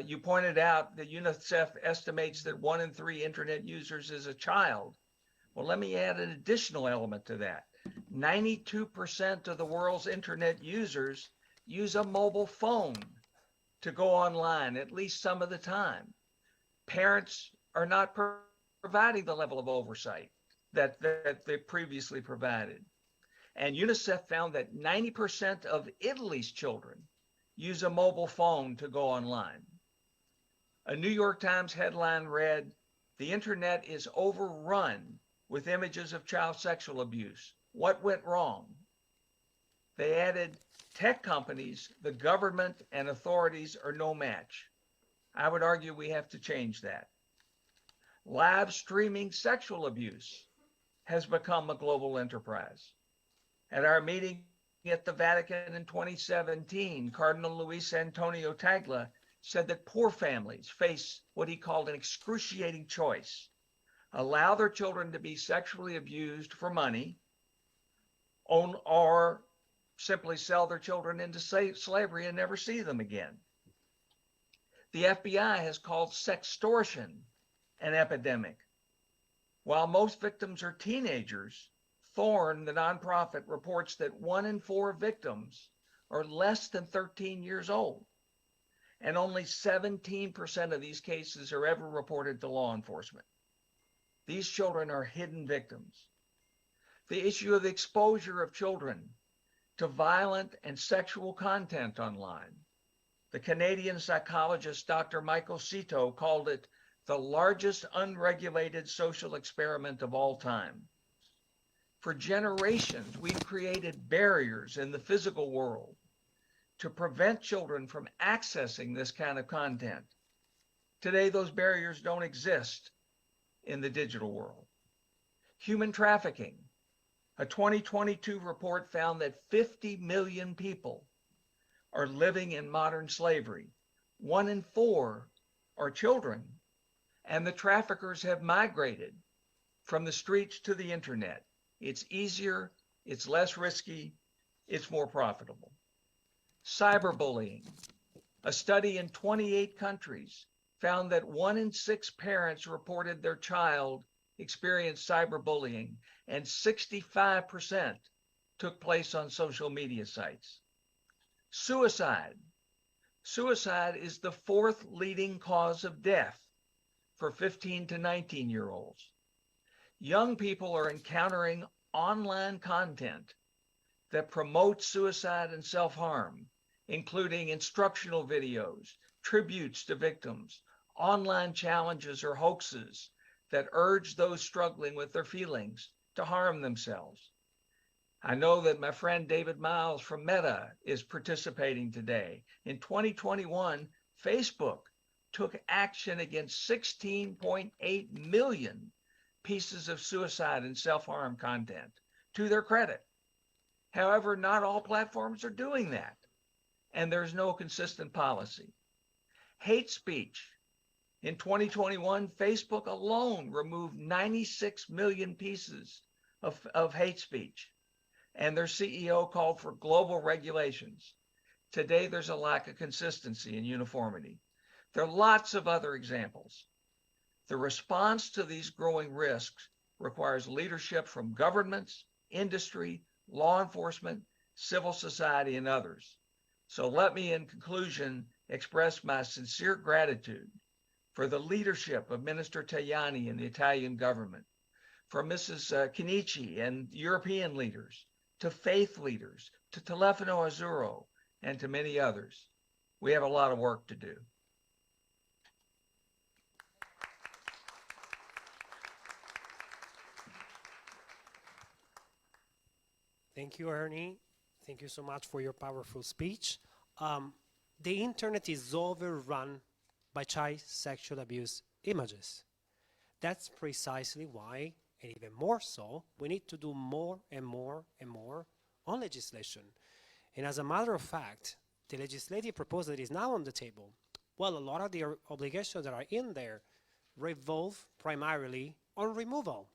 You pointed out that UNICEF estimates that 1 in 3 internet users is a child. Well, let me add an additional element to that. 92% of the world's internet users use a mobile phone to go online at least some of the time. Parents are not providing the level of oversight that they previously provided. And UNICEF found that 90% of Italy's children use a mobile phone to go online. A New York Times headline read, the internet is overrun with images of child sexual abuse. What went wrong? They added, tech companies, the government, and authorities are no match. I would argue we have to change that. Live streaming sexual abuse has become a global enterprise. At our meeting at the Vatican in 2017, Cardinal Luis Antonio Tagle said that poor families face what he called an excruciating choice. Allow their children to be sexually abused for money, or simply sell their children into slavery and never see them again. The FBI has called sextortion an epidemic. While most victims are teenagers, Thorn, the nonprofit, reports that 1 in 4 victims are less than 13 years old, and only 17% of these cases are ever reported to law enforcement. These children are hidden victims. The issue of the exposure of children to violent and sexual content online. The Canadian psychologist Dr. Michael Cito called it the largest unregulated social experiment of all time. For generations, we've created barriers in the physical world to prevent children from accessing this kind of content. Today, those barriers don't exist in the digital world. Human trafficking. A 2022 report found that 50 million people are living in modern slavery. 1 in 4 are children, and the traffickers have migrated from the streets to the internet. It's easier, it's less risky, it's more profitable. Cyberbullying. A study in 28 countries found that 1 in 6 parents reported their child experienced cyberbullying, and 65% took place on social media sites. Suicide. Suicide is the fourth leading cause of death for 15 to 19-year-olds. Young people are encountering online content that promotes suicide and self-harm, including instructional videos, tributes to victims, online challenges or hoaxes that urge those struggling with their feelings to harm themselves. I know that my friend David Miles from Meta is participating today. In 2021, Facebook took action against 16.8 million pieces of suicide and self-harm content, to their credit. However, not all platforms are doing that, and there's no consistent policy. Hate speech. In 2021, Facebook alone removed 96 million pieces of hate speech, and their CEO called for global regulations. Today, there's a lack of consistency and uniformity. There are lots of other examples. The response to these growing risks requires leadership from governments, industry, law enforcement, civil society, and others. So let me, in conclusion, express my sincere gratitude for the leadership of Minister Tajani and the Italian government, for Mrs. Kinichi and European leaders, to faith leaders, to Telefono Azzurro, and to many others. We have a lot of work to do. Thank you, Ernie. Thank you so much for your powerful speech. The internet is overrun by child sexual abuse images. That's precisely why, and even more so, we need to do more and more and more on legislation. And as a matter of fact, the legislative proposal that is now on the table, well, a lot of the obligations that are in there revolve primarily on removal.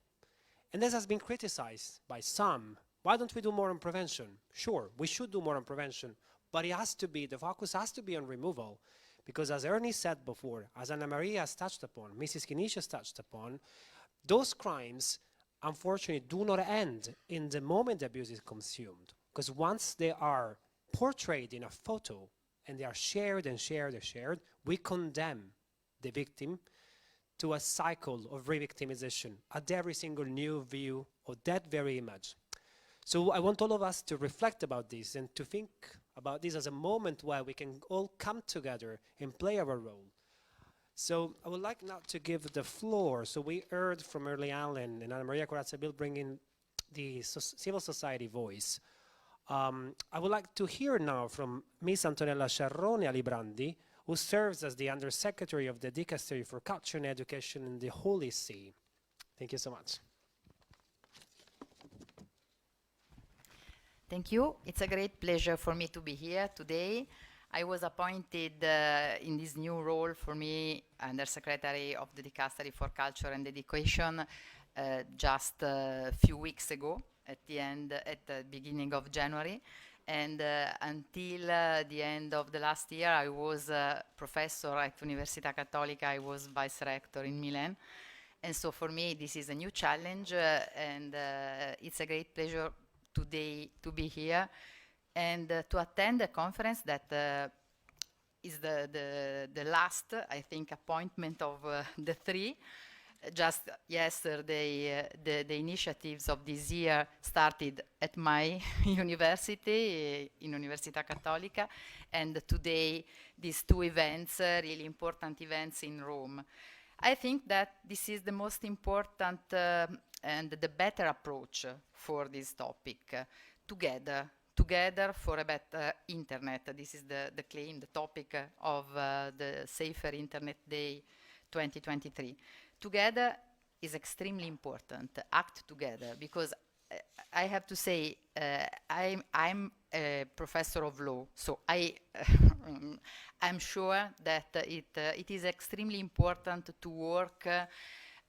And this has been criticized by some. Why don't we do more on prevention? Sure, we should do more on prevention, but it has to be, the focus has to be on removal, because as Ernie said before, as Anna Maria has touched upon, Mrs. Kinish has touched upon, those crimes, unfortunately, do not end in the moment the abuse is consumed, because once they are portrayed in a photo and they are shared and shared and shared, we condemn the victim to a cycle of re-victimization at every single new view of that very image. So I want all of us to reflect about this and to think about this as a moment where we can all come together and play our role. So I would like now to give the floor. So we heard from Early Allen and Anna Maria Corazza-Bildt bringing the civil society voice. I would like to hear now from Ms. Antonella Sciarrone Alibrandi, who serves as the Undersecretary of the Dicastery for Culture and Education in the Holy See. Thank you so much. Thank you. It's a great pleasure for me to be here today. I was appointed in this new role for me, Undersecretary of the Dicastery for Culture and Education, just a few weeks ago, at the beginning of January. And until the end of the last year, I was a professor at Università Cattolica. I was vice rector in Milan. And so for me, this is a new challenge, and it's a great pleasure today to be here and to attend a conference that is the last, I think, appointment of the three. Just yesterday, the initiatives of this year started at my university, in Università Cattolica, and today these two events, really important events in Rome. I think that this is the most important and the better approach for this topic, together for a better internet. This is the claim, the topic of the Safer Internet Day 2023. Together is extremely important, act together, because I have to say, I'm a professor of law, so I'm sure that it is extremely important to work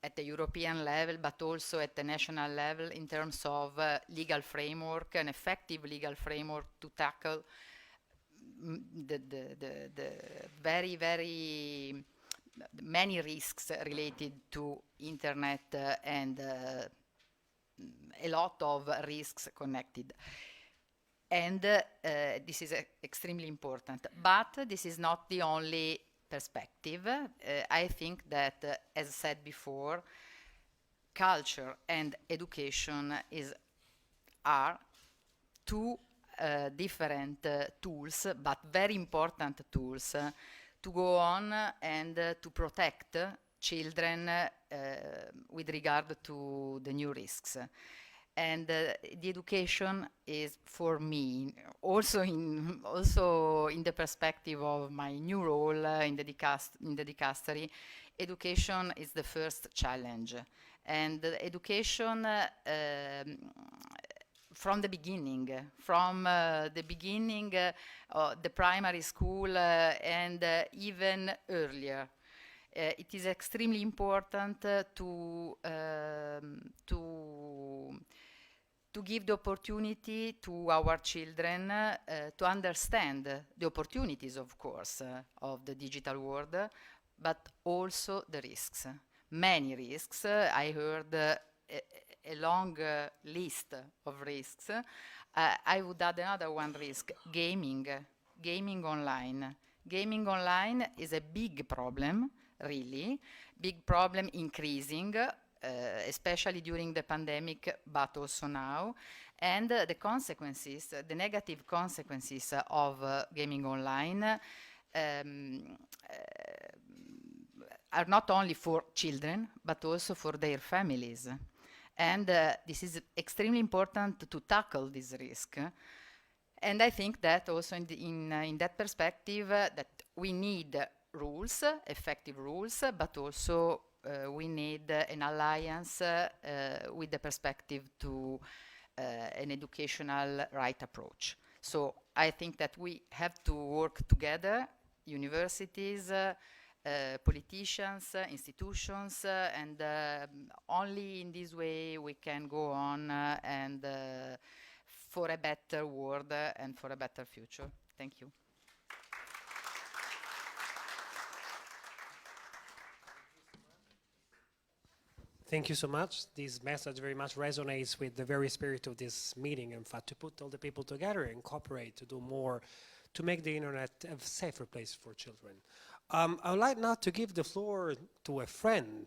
at the European level, but also at the national level in terms of legal framework, an effective legal framework to tackle the very, very many risks related to internet and a lot of risks connected. And this is extremely important. But this is not the only perspective. I think that, as said before, culture and education are two different tools, but very important tools to go on and to protect children with regard to the new risks. And the education is, for me, also in the perspective of my new role in the dicastery, education is the first challenge. And education from the beginning, the primary school and even earlier. It is extremely important to give the opportunity to our children to understand the opportunities, of course, of the digital world, but also the risks. Many risks. I heard a long list of risks. I would add another one risk: gaming online. Gaming online is a big problem, really, big problem, increasing, especially during the pandemic, but also now. And the consequences, the negative consequences of gaming online are not only for children, but also for their families. And this is extremely important to tackle this risk. And I think that also in that perspective, that we need rules, effective rules, but also we need an alliance with the perspective to an educational right approach. So I think that we have to work together, universities, politicians, institutions, and only in this way we can go on and for a better world and for a better future. Thank you. Thank you so much. This message very much resonates with the very spirit of this meeting, in fact, to put all the people together and cooperate to do more to make the internet a safer place for children. I would like now to give the floor to a friend,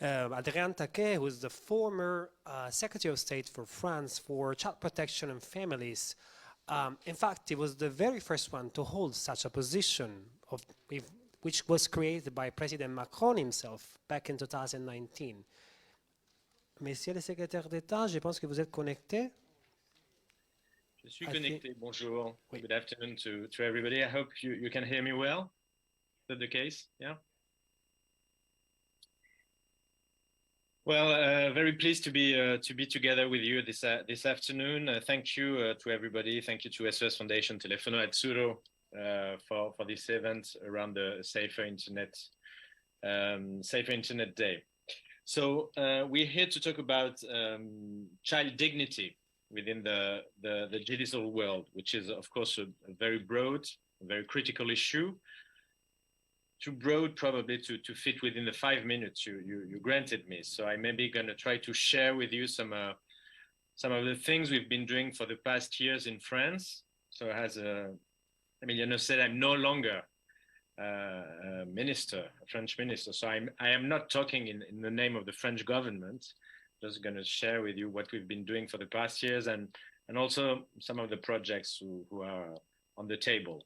Adrien Taquet, who is the former Secretary of State for France for Child Protection and Families. In fact, he was the very first one to hold such a position, which was created by President Macron himself back in 2019. Messieurs les secrétaires d'État, je pense que vous êtes connectés. Je suis connecté. Bonjour. Oui. Good afternoon to everybody. I hope you can hear me well. Is that the case? Yeah. Well, very pleased to be together with you this afternoon. Thank you to everybody. Thank you to SOS Foundation, Telefono Azzurro, for this event around the Safer Internet Day. So we're here to talk about child dignity within the digital world, which is, of course, a very broad, very critical issue. Too broad, probably, to fit within the 5 minutes you granted me. So I may be going to try to share with you some of the things we've been doing for the past years in France. So as Emiliano said, I'm no longer a French minister. So I am not talking in the name of the French government. Just going to share with you what we've been doing for the past years and also some of the projects who are on the table.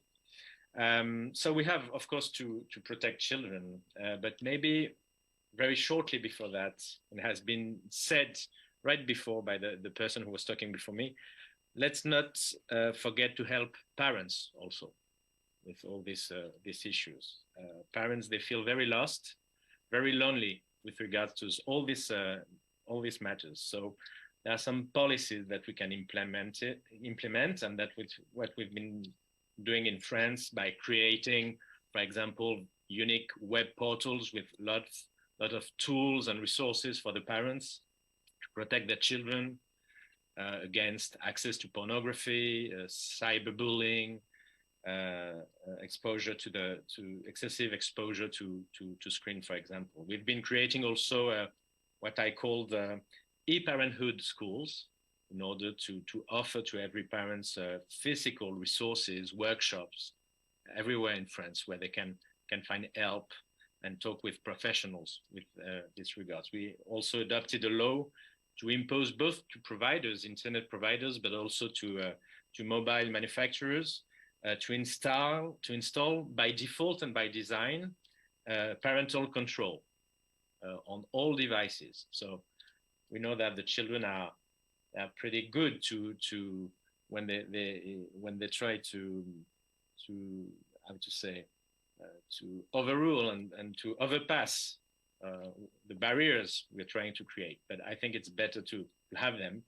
So we have, of course, to protect children, but maybe very shortly before that, and it has been said right before by the person who was talking before me, let's not forget to help parents also with all these issues. Parents, they feel very lost, very lonely with regards to all these matters. So there are some policies that we can implement, and that with what we've been doing in France by creating, for example, unique web portals with lot of tools and resources for the parents to protect their children against access to pornography, cyberbullying, exposure to excessive exposure to screen, for example. We've been creating also what I call the e-parenthood schools, in order to offer to every parent physical resources, workshops everywhere in France where they can find help and talk with professionals with this regards. We also adopted a law to impose both to providers, internet providers, but also to mobile manufacturers to install by default and by design parental control on all devices. So we know that the children are pretty good to when they try to how to say to overrule and to overpass the barriers we're trying to create. But I think it's better to have them,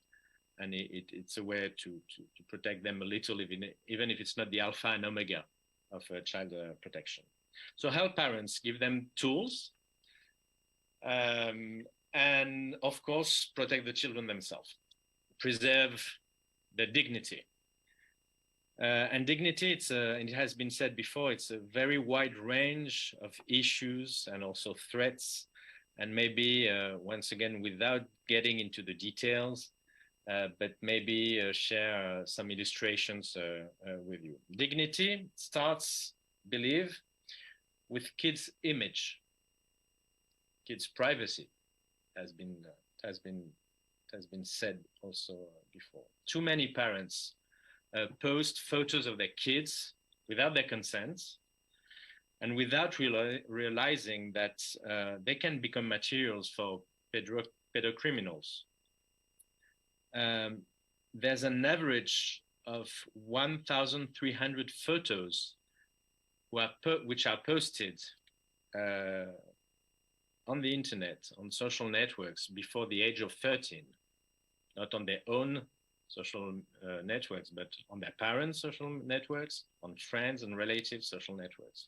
and it's a way to protect them a little, even if it's not the alpha and omega of child protection. So help parents, give them tools, and of course protect the children themselves, preserve their dignity. And dignity, it has been said before, it's a very wide range of issues and also threats. And maybe, once again, without getting into the details, but maybe share some illustrations with you. Dignity starts, believe, with kids' image, kids' privacy, has been said also before. Too many parents post photos of their kids without their consent and without realizing that they can become materials for pedocriminals. There's an average of 1,300 photos which are posted on the internet, on social networks before the age of 13, not on their own social networks, but on their parents' social networks, on friends and relatives' social networks.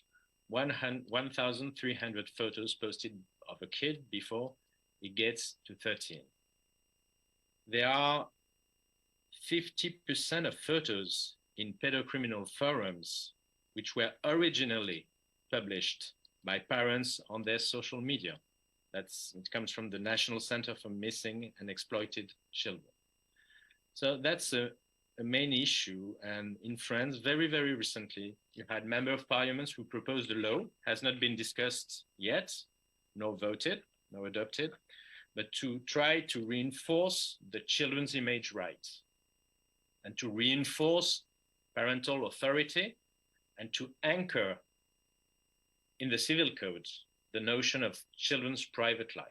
1,300 photos posted of a kid before he gets to 13. There are 50% of photos in pedocriminal forums which were originally published by parents on their social media. It comes from the National Center for Missing and Exploited Children. So that's a main issue. And in France, very, very recently, you had member of parliaments who proposed a law, has not been discussed yet, nor voted, nor adopted, but to try to reinforce the children's image rights and to reinforce parental authority and to anchor in the civil code the notion of children's private life.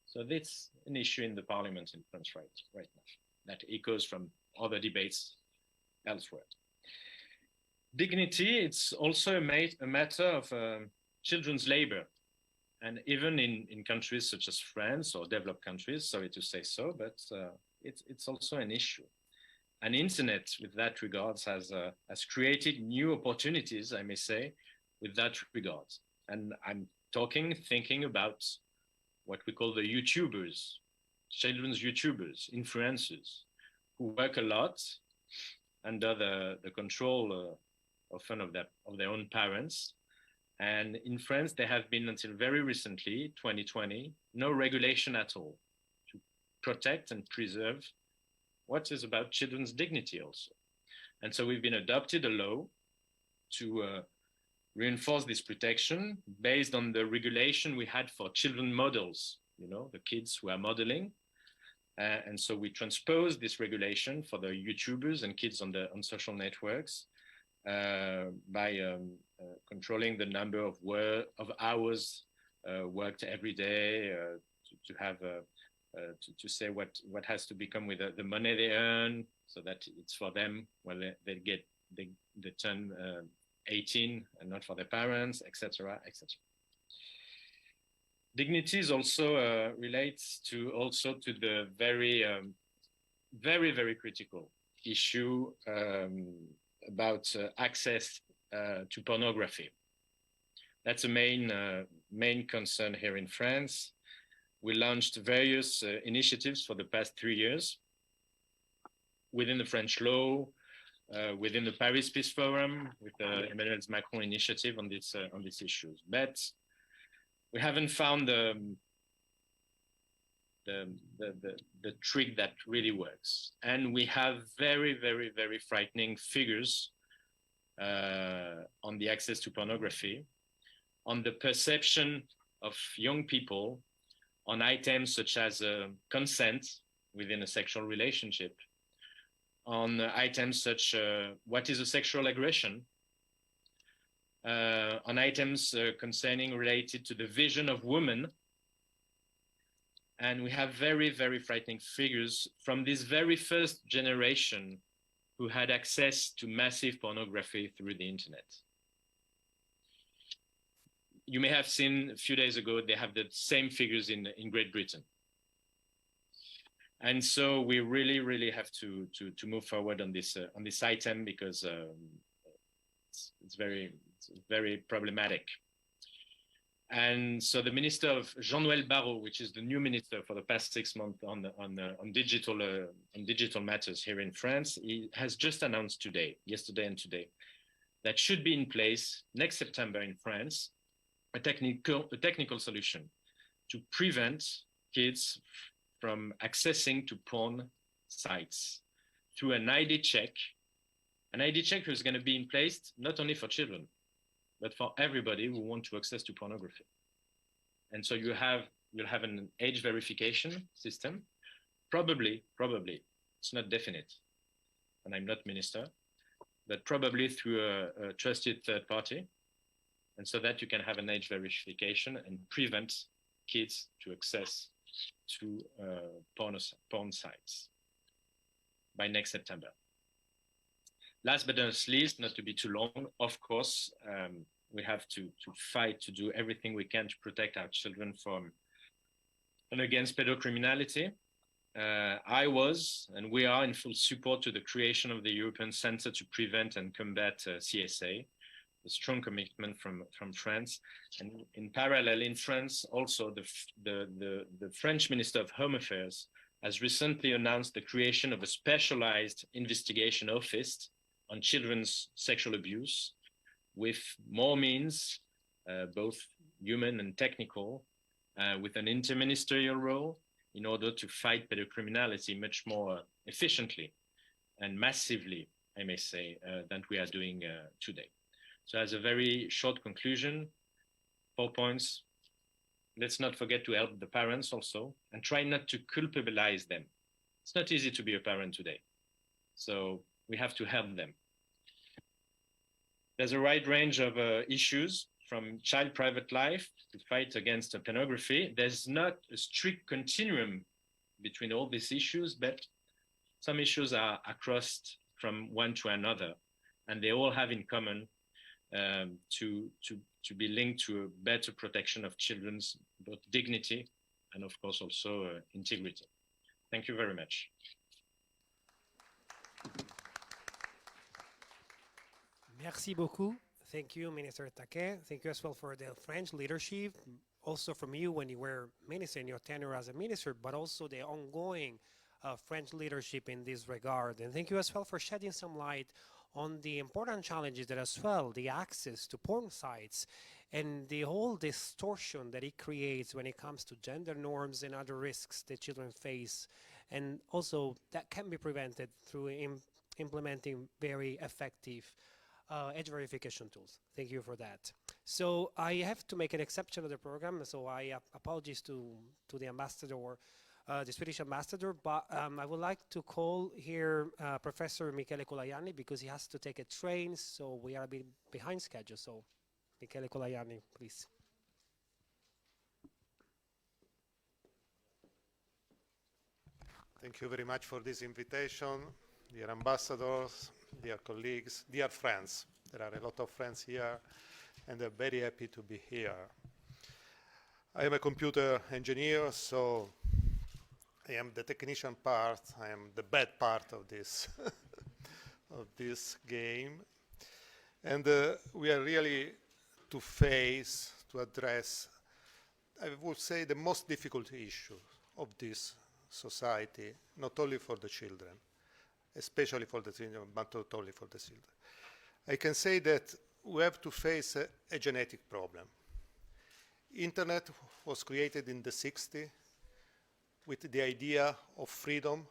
So that's an issue in the parliament in France right now. That echoes from other debates elsewhere. Dignity, it's also a matter of children's labor. And even in countries such as France or developed countries, sorry to say so, but it's also an issue. And internet, with that regards, has created new opportunities, I may say, with that regards. And I'm thinking about what we call the YouTubers, children's YouTubers, influencers, who work a lot under the control often of their own parents. And in France, there have been until very recently, 2020, no regulation at all to protect and preserve what is about children's dignity also. And so we've been adopted a law to reinforce this protection based on the regulation we had for children models, the kids who are modeling. And so we transposed this regulation for the YouTubers and kids on social networks by controlling the number of hours worked every day, to have to say what has to become with the money they earn, so that it's for them when they turn 18 and not for their parents, etc., etc. Dignity is also relates to the very, very, very critical issue about access to pornography. That's a main concern here in France. We launched various initiatives for the past 3 years within the French law, within the Paris Peace Forum, with the Emmanuel Macron initiative on these issues. But we haven't found the the trick that really works. And we have very, very, very frightening figures on the access to pornography, on the perception of young people, on items such as consent within a sexual relationship, on items such what is a sexual aggression, on items concerning related to the vision of women. And we have very, very frightening figures from this very first generation who had access to massive pornography through the internet. You may have seen a few days ago, they have the same figures in Great Britain. And so we really, really have to move forward on this item because it's very problematic. And so the minister of Jean-Noël Barrot, which is the new minister for the past 6 months on digital matters here in France, he has just announced yesterday and today, that should be in place next September in France, a technical solution to prevent kids from accessing to porn sites through an ID check. An ID check is going to be in place not only for children, but for everybody who want to access to pornography. And so you'll have an age verification system, probably, it's not definite, and I'm not minister, but probably through a trusted third party, and so that you can have an age verification and prevent kids to access to porn sites by next September. Last but not least, not to be too long, of course, we have to fight to do everything we can to protect our children from and against pedocriminality. I was, and we are in full support to the creation of the European Center to Prevent and Combat CSA, a strong commitment from France. And in parallel, in France, also the French Minister of Home Affairs has recently announced the creation of a specialized investigation office on children's sexual abuse with more means, both human and technical, with an interministerial role in order to fight pedocriminality much more efficiently and massively, I may say, than we are doing today. So as a very short conclusion, 4 points. Let's not forget to help the parents also and try not to culpabilize them. It's not easy to be a parent today. So we have to help them. There's a wide range of issues from child private life to fight against pornography. There's not a strict continuum between all these issues, but some issues are crossed from one to another, and they all have in common to be linked to a better protection of children's both dignity and of course also integrity. Thank you very much. Merci beaucoup. Thank you, Minister Taquet. Thank you as well for the French leadership, also from you when you were minister in your tenure as a minister, but also the ongoing French leadership in this regard. And thank you as well for shedding some light on the important challenges that as well, the access to porn sites and the whole distortion that it creates when it comes to gender norms and other risks that children face. And also that can be prevented through implementing very effective age verification tools. Thank you for that. So I have to make an exception of the program, so I apologize to the ambassador, the Swedish ambassador, but I would like to call here Professor Michele Colajanni because he has to take a train, so we are a bit behind schedule. So Michele Colajanni, please. Thank you very much for this invitation, dear ambassadors, dear colleagues, dear friends. There are a lot of friends here, and I'm very happy to be here. I am a computer engineer, so I am the technician part. I am the bad part of this of this game, and we are really to address, I would say, the most difficult issue of this society, not only for the children, especially for the children, but not only for the children. I can say that we have to face a genetic problem. Internet was created in the 60s with the idea of freedom,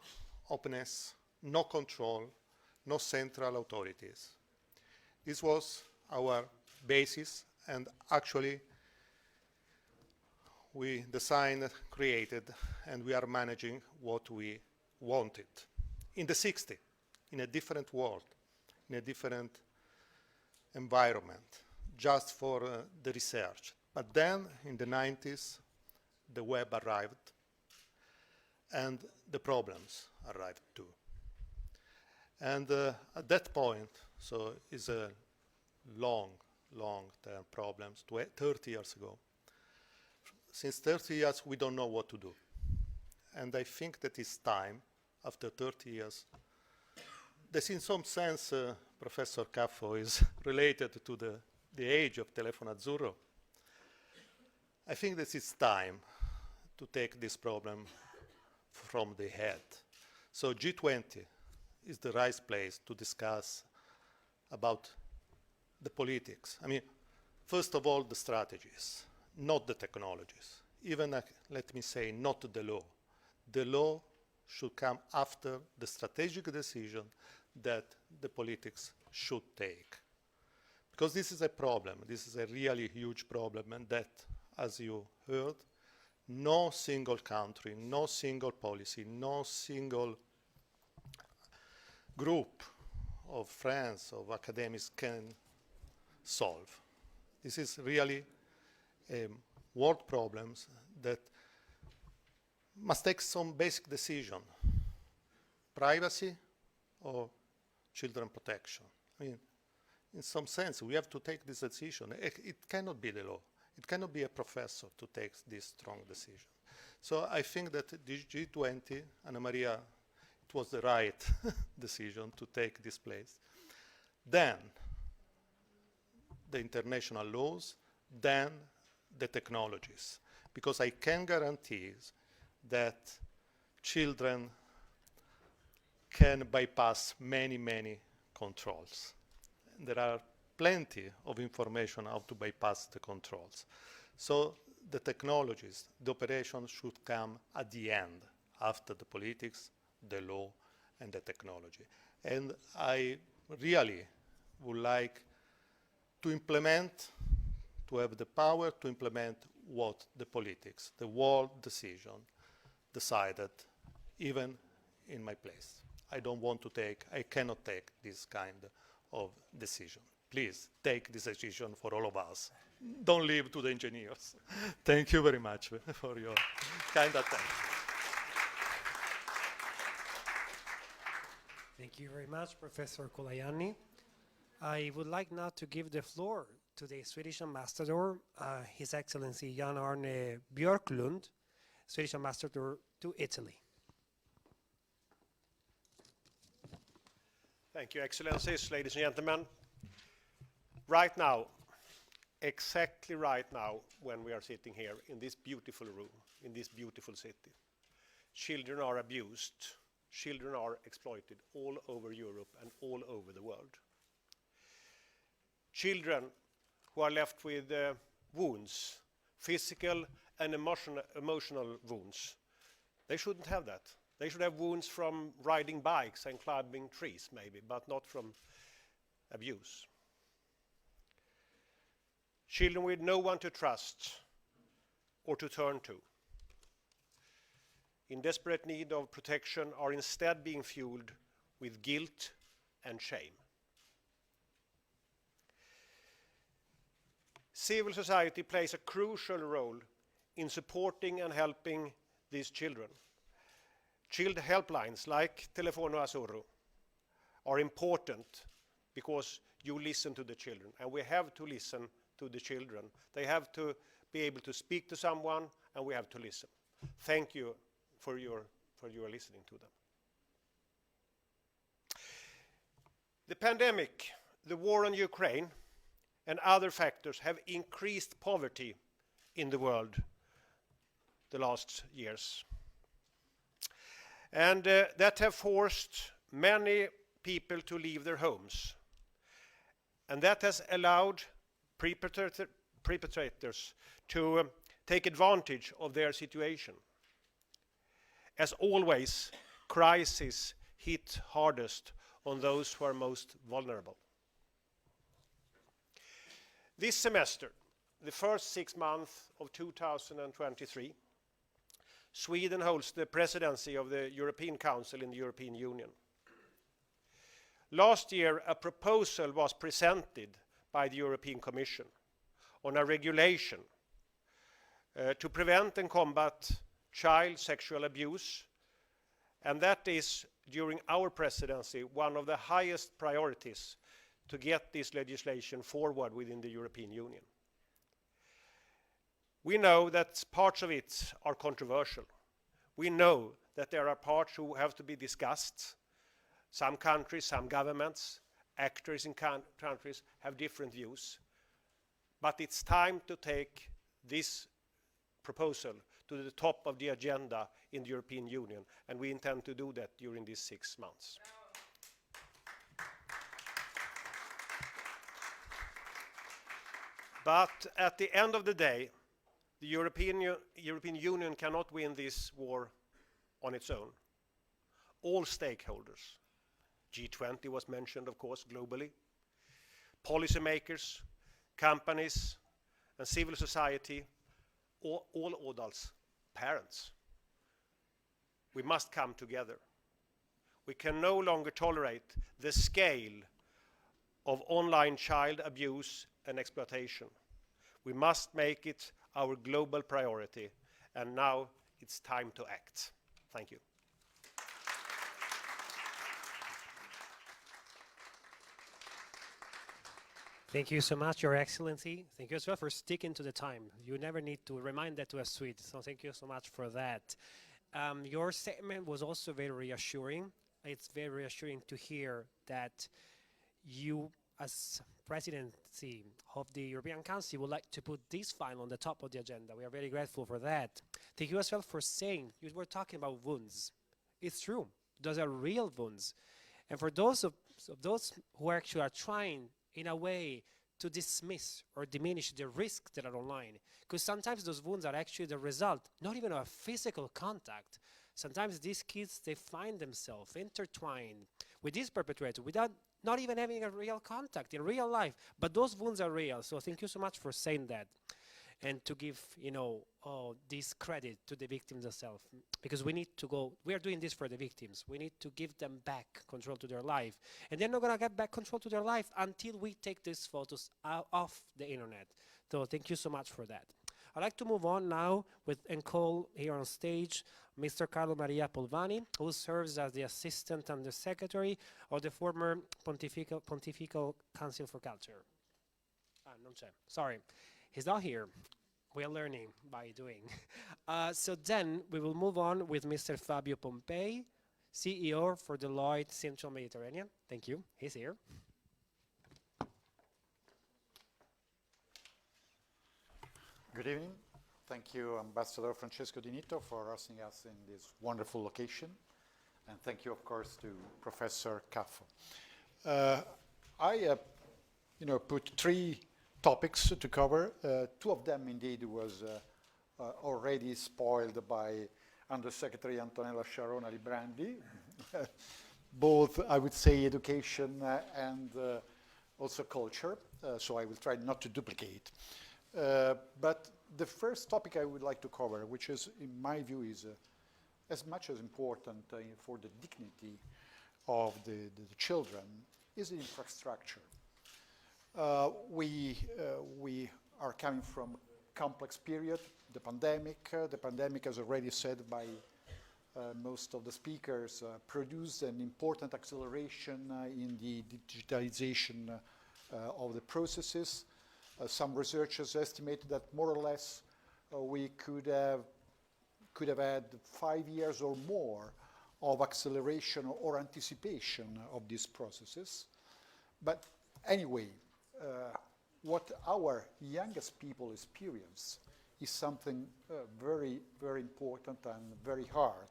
openness, no control, no central authorities. This was our basis, and actually we designed, created, and we are managing what we wanted. In the 60s, in a different world, in a different environment, just for the research. But then, in the 90s, the web arrived, and the problems arrived too. And at that point, so it's a long-term problems, 30 years ago. Since 30 years, we don't know what to do. And I think that it's time, after 30 years, that in some sense, Professor Caffo is related to the age of Telefono Azzurro. I think that it's time to take this problem from the head. So G20 is the right place to discuss about the politics. I mean, first of all, the strategies, not the technologies. Even, let me say, not the law. The law should come after the strategic decision that the politics should take. Because this is a problem. This is a really huge problem, and that, as you heard, no single country, no single policy, no single group of friends, of academics can solve. This is really world problems that must take some basic decision. Privacy or children protection. I mean, in some sense, we have to take this decision. It cannot be the law. It cannot be a professor to take this strong decision. So I think that the G20, Anna Maria, it was the right decision to take this place. Then the international laws, then the technologies. Because I can guarantee that children can bypass many controls. There are plenty of information how to bypass the controls. So the technologies, the operations should come at the end, after the politics, the law, and the technology. And I really would like to implement, to have the power to implement what the politics, the world decision decided, even in my place. I don't want to take, I cannot take this kind of decision. Please take this decision for all of us. Don't leave to the engineers. Thank you very much for your kind attention. Thank you very much, Professor Kolajani. I would like now to give the floor to the Swedish Ambassador, His Excellency Jan Arne Björklund, Swedish Ambassador to Italy. Thank you, Excellencies, ladies and gentlemen. Right now, exactly right now, when we are sitting here in this beautiful room, in this beautiful city, children are abused, children are exploited all over Europe and all over the world. Children who are left with wounds, physical and emotional wounds, they shouldn't have that. They should have wounds from riding bikes and climbing trees, maybe, but not from abuse. Children with no one to trust or to turn to, in desperate need of protection, are instead being fueled with guilt and shame. Civil society plays a crucial role in supporting and helping these children. Child helplines like Telefono Azzurro are important because you listen to the children, and we have to listen to the children. They have to be able to speak to someone, and we have to listen. Thank you for your listening to them. The pandemic, the war in Ukraine, and other factors have increased poverty in the world the last years. And that have forced many people to leave their homes. And that has allowed perpetrators to take advantage of their situation. As always, crisis hit hardest on those who are most vulnerable. This semester, the first 6 months of 2023, Sweden holds the presidency of the European Council in the European Union. Last year, a proposal was presented by the European Commission on a regulation to prevent and combat child sexual abuse, and that is, during our presidency, one of the highest priorities to get this legislation forward within the European Union. We know that parts of it are controversial. We know that there are parts who have to be discussed. Some countries, some governments, actors in countries have different views. But it's time to take this proposal to the top of the agenda in the European Union, and we intend to do that during these 6 months. But at the end of the day, the European Union cannot win this war on its own. All stakeholders, G20 was mentioned, of course, globally, policymakers, companies, and civil society, all adults, parents. We must come together. We can no longer tolerate the scale of online child abuse and exploitation. We must make it our global priority, and now it's time to act. Thank you. Thank you so much, Your Excellency. Thank you as well for sticking to the time. You never need to remind that to a Swede, so thank you so much for that. Your statement was also very reassuring. It's very reassuring to hear that you, as presidency of the European Council, would like to put this file on the top of the agenda. We are very grateful for that. Thank you as well for saying, you were talking about wounds. It's true, those are real wounds. And for those of those who actually are trying in a way to dismiss or diminish the risks that are online, because sometimes those wounds are actually the result, not even of a physical contact. Sometimes these kids, they find themselves intertwined with this perpetrator without not even having a real contact in real life, but those wounds are real. So thank you so much for saying that, and to give, this credit to the victims themselves, because we need to go, we are doing this for the victims. We need to give them back control to their life, and they're not gonna get back control to their life until we take these photos off the internet. So thank you so much for that. I'd like to move on now and call here on stage Mr. Carlo Maria Polvani, who serves as the Assistant Undersecretary of the former Pontifical Council for Culture. Non c'è. Sorry, he's not here. We are learning by doing. So then we will move on with Mr. Fabio Pompei, CEO for Deloitte Central Mediterranean. Thank you. He's here. Good evening. Thank you, Ambassador Francesco Di Nitto, for hosting us in this wonderful location. And thank you, of course, to Professor Caffo. I put 3 topics to cover. 2 of them, indeed, was already spoiled by Undersecretary Antonella Sciarrona Librandi. Both, I would say, education and also culture. So I will try not to duplicate. But the first topic I would like to cover, which is, in my view, is as much as important for the dignity of the children, is the infrastructure. We are coming from a complex period, the pandemic. The pandemic, as already said by most of the speakers, produced an important acceleration in the digitalization of the processes. Some researchers estimated that more or less we could have had 5 years or more of acceleration or anticipation of these processes. But anyway, what our youngest people experience is something very, very important and very hard.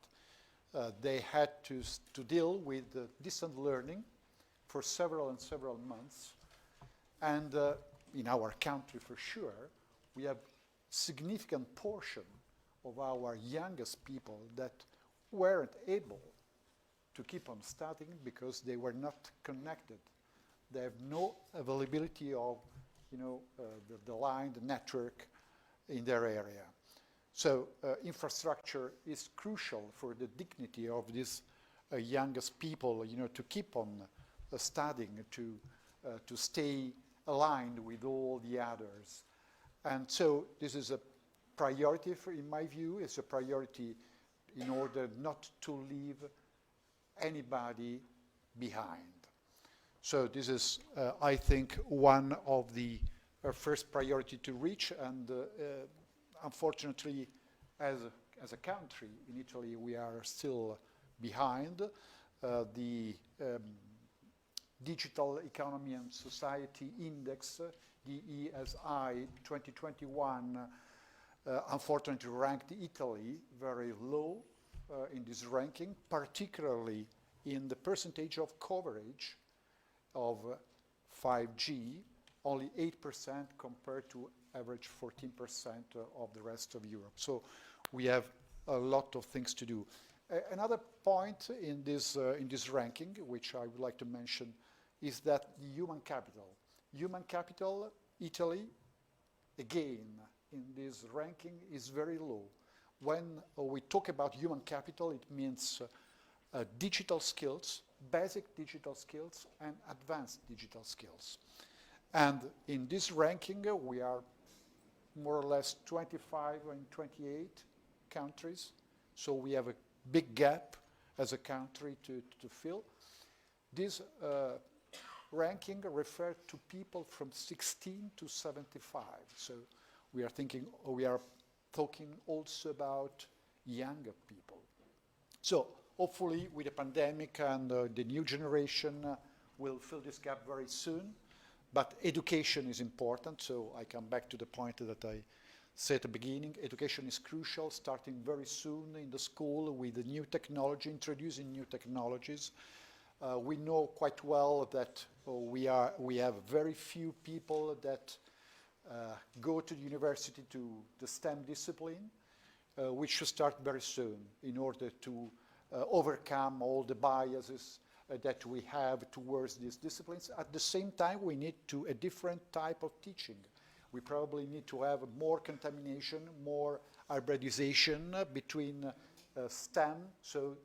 They had to deal with distant learning for several months. And in our country, for sure, we have significant portion of our youngest people that weren't able to keep on studying because they were not connected. They have no availability of, the line, the network in their area. So infrastructure is crucial for the dignity of these youngest people, to keep on studying, to stay aligned with all the others. And so this is a priority, in my view. It's a priority in order not to leave anybody behind. So this is, I think, one of the first priority to reach. And unfortunately, as a country, in Italy, we are still behind. The Digital Economy and Society Index, the ESI 2021, unfortunately ranked Italy very low in this ranking, particularly in the percentage of coverage of 5G, only 8% compared to average 14% of the rest of Europe. So we have a lot of things to do. Another point in this ranking, which I would like to mention, is that the human capital. Human capital, Italy, again, in this ranking is very low. When we talk about human capital, it means digital skills, basic digital skills, and advanced digital skills. And in this ranking, we are more or less 25 and 28 countries. So we have a big gap as a country to fill. This ranking refers to people from 16 to 75. So we are talking also about younger people. So hopefully with the pandemic and the new generation will fill this gap very soon. But education is important, so I come back to the point that I said at the beginning. Education is crucial, starting very soon in the school with the new technology, introducing new technologies. We know quite well that we have very few people that go to the university to the STEM discipline. We should start very soon in order to overcome all the biases that we have towards these disciplines. At the same time, we need a different type of teaching. We probably need to have more contamination, more hybridization between STEM, so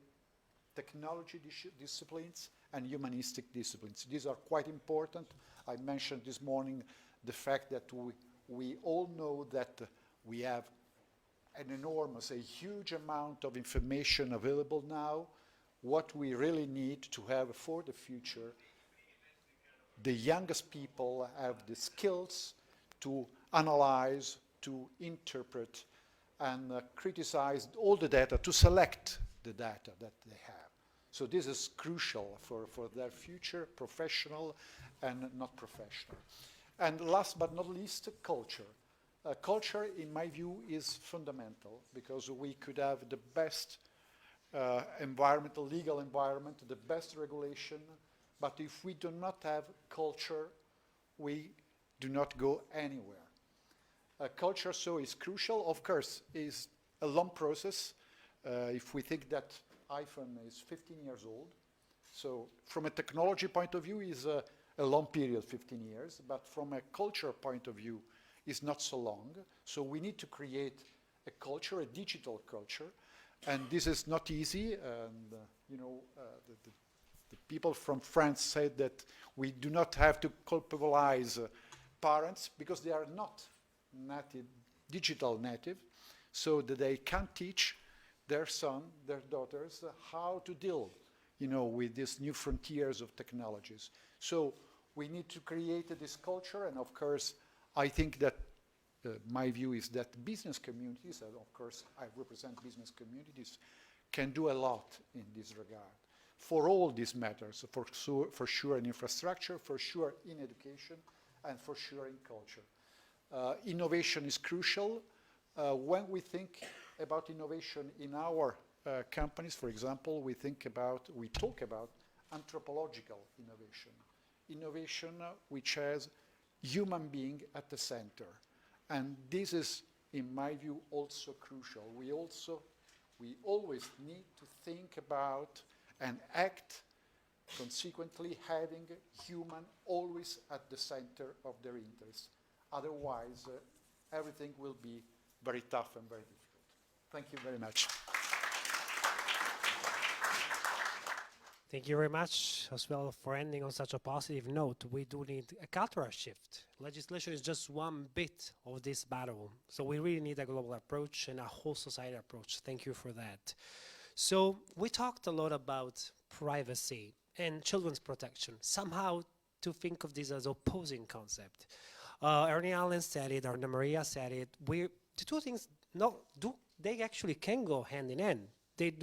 technology disciplines, and humanistic disciplines. These are quite important. I mentioned this morning the fact that we all know that we have an enormous, a huge amount of information available now. What we really need to have for the future, the youngest people have the skills to analyze, to interpret, and criticize all the data, to select the data that they have. So this is crucial for their future, professional and not professional. And last but not least, culture. Culture, in my view, is fundamental because we could have the best environmental, legal environment, the best regulation, but if we do not have culture, we do not go anywhere. Culture, so, is crucial. Of course, is a long process. If we think that iPhone is 15 years old, so from a technology point of view, is a long period, 15 years, but from a culture point of view, is not so long. So we need to create a culture, a digital culture, and this is not easy. And the people from France said that we do not have to culpabilize parents because they are not native, digital native, so that they can teach their son, their daughters, how to deal, with these new frontiers of technologies. So we need to create this culture, and of course, I think that my view is that business communities, and of course I represent business communities, can do a lot in this regard. For all these matters, for sure in infrastructure, for sure in education, and for sure in culture. Innovation is crucial. When we think about innovation in our companies, for example, we talk about anthropological innovation. Innovation which has human being at the center. And this is, in my view, also crucial. We also We always need to think about and act consequently, having human always at the center of their interests. Otherwise, everything will be very tough and very difficult. Thank you very much. Thank you very much as well for ending on such a positive note. We do need a cultural shift. Legislation is just one bit of this battle. So we really need a global approach and a whole society approach. Thank you for that. So we talked a lot about privacy and children's protection. Somehow to think of this as opposing concept. Ernie Allen said it, Anna Maria said it. The two things, they actually can go hand in hand. They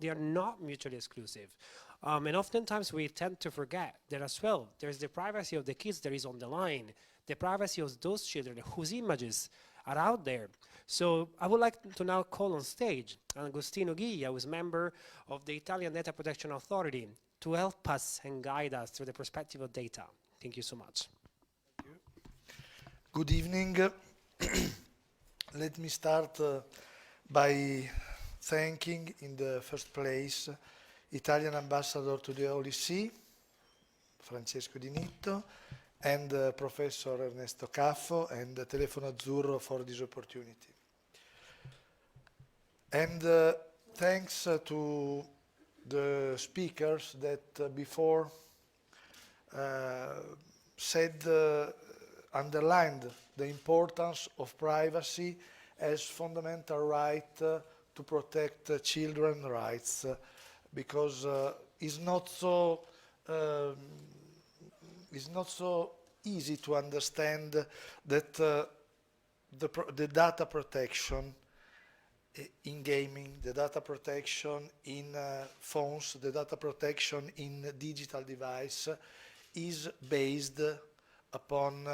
are not mutually exclusive. And oftentimes we tend to forget that as well, there's the privacy of the kids that is on the line, the privacy of those children whose images are out there. So I would like to now call on stage Agostino Ghiglia, who is member of the Italian Data Protection Authority, to help us and guide us through the perspective of data. Thank you so much. Thank you. Good evening. Let me start by thanking in the first place Italian ambassador to the Holy See, Francesco Di Nitto, and Professor Ernesto Caffo and Telefono Azzurro for this opportunity. And thanks to the speakers that before underlined the importance of privacy as fundamental right to protect children's rights, because it's not so easy to understand that the data protection in gaming, the data protection in phones, the data protection in digital device is based upon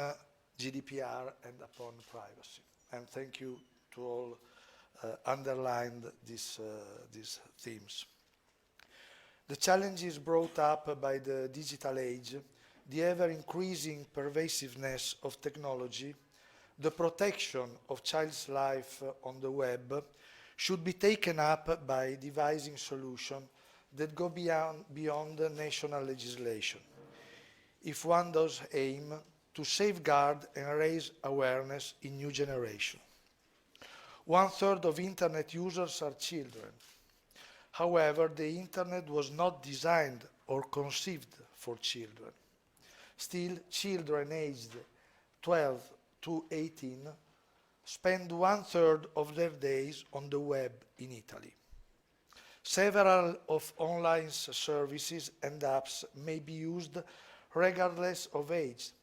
GDPR and upon privacy. And thank you to all underlined these themes. The challenges brought up by the digital age, the ever-increasing pervasiveness of technology, the protection of child's life on the web should be taken up by devising solutions that go beyond national legislation. If one does aim to safeguard and raise awareness in new generation. 1/3 of Internet users are children. However, the Internet was not designed or conceived for children. Still, children aged 12 to 18 spend 1/3 of their days on the web in Italy. Several of online services and apps may be used regardless of age.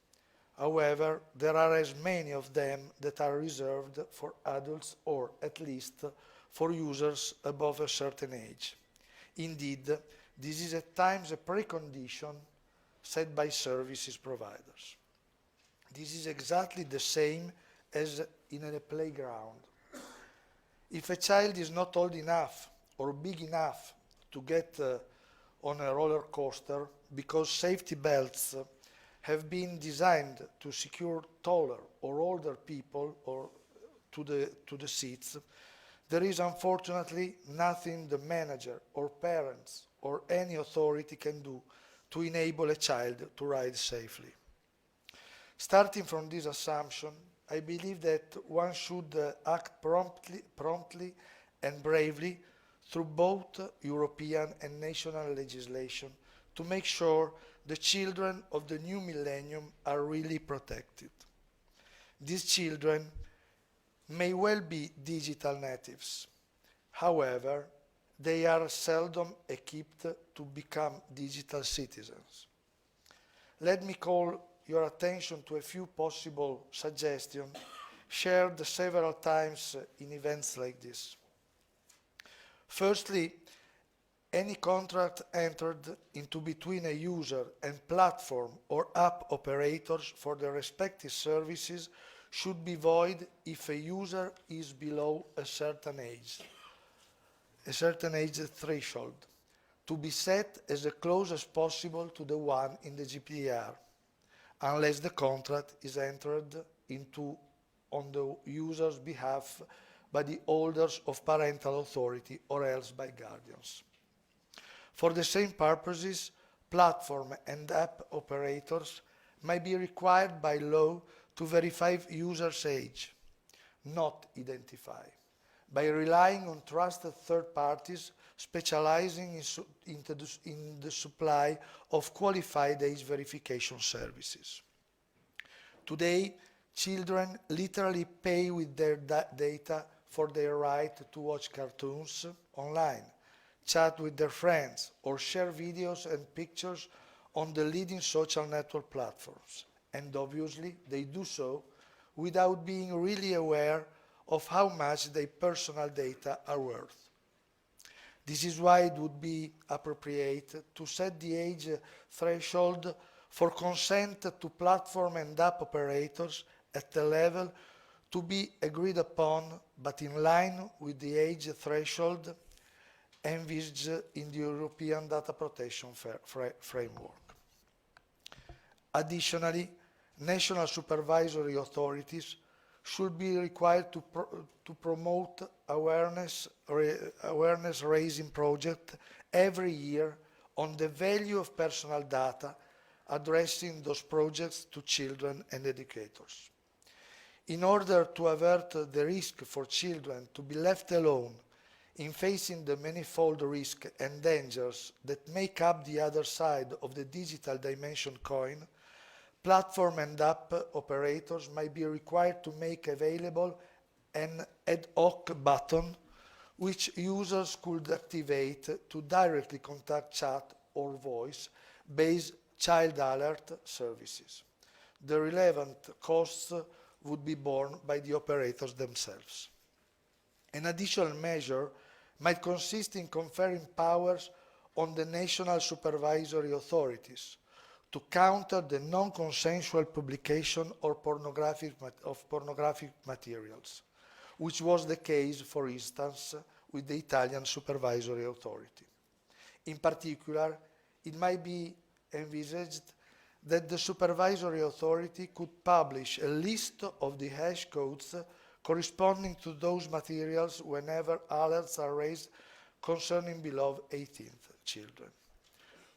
However, there are as many of them that are reserved for adults or at least for users above a certain age. Indeed, this is at times a precondition set by services providers. This is exactly the same as in a playground. If a child is not old enough or big enough to get on a roller coaster because safety belts have been designed to secure taller or older people or to the seats, there is unfortunately nothing the manager or parents or any authority can do to enable a child to ride safely. Starting from this assumption, I believe that one should act promptly and bravely through both European and national legislation to make sure the children of the new millennium are really protected. These children may well be digital natives. However, they are seldom equipped to become digital citizens. Let me call your attention to a few possible suggestions shared several times in events like this. Firstly, any contract entered into between a user and platform or app operators for the respective services should be void if a user is below a certain age threshold, to be set as close as possible to the one in the GDPR, unless the contract is entered into on the user's behalf by the holders of parental authority or else by guardians. For the same purposes, platform and app operators may be required by law to verify users' age, not identify, by relying on trusted third parties specializing in the supply of qualified age verification services. Today, children literally pay with their data for their right to watch cartoons online, chat with their friends, or share videos and pictures on the leading social network platforms. And obviously, they do so without being really aware of how much their personal data are worth. This is why it would be appropriate to set the age threshold for consent to platform and app operators at a level to be agreed upon, but in line with the age threshold envisaged in the European Data Protection Framework. Additionally, national supervisory authorities should be required to promote awareness-raising projects every year on the value of personal data, addressing those projects to children and educators. In order to avert the risk for children to be left alone in facing the manifold risks and dangers that make up the other side of the digital dimension coin, platform and app operators might be required to make available an ad hoc button which users could activate to directly contact chat or voice-based child alert services. The relevant costs would be borne by the operators themselves. An additional measure might consist in conferring powers on the national supervisory authorities to counter the non-consensual publication or pornographic materials, which was the case, for instance, with the Italian supervisory authority. In particular, it might be envisaged that the supervisory authority could publish a list of the hash codes corresponding to those materials whenever alerts are raised concerning below 18 children.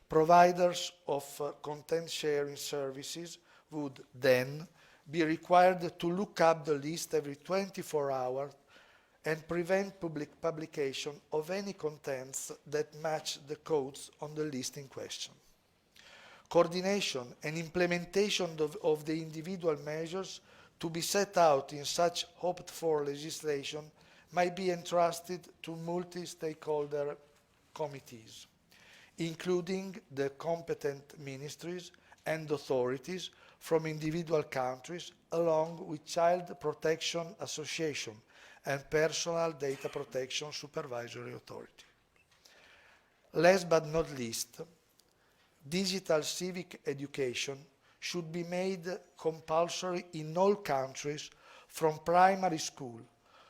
Providers of content sharing services would then be required to look up the list every 24 hours and prevent public publication of any contents that match the codes on the list in question. Coordination and implementation of the individual measures to be set out in such hoped-for legislation might be entrusted to multi-stakeholder committees, including the competent ministries and authorities from individual countries, along with child protection association and personal data protection supervisory authority. Last but not least, digital civic education should be made compulsory in all countries from primary school,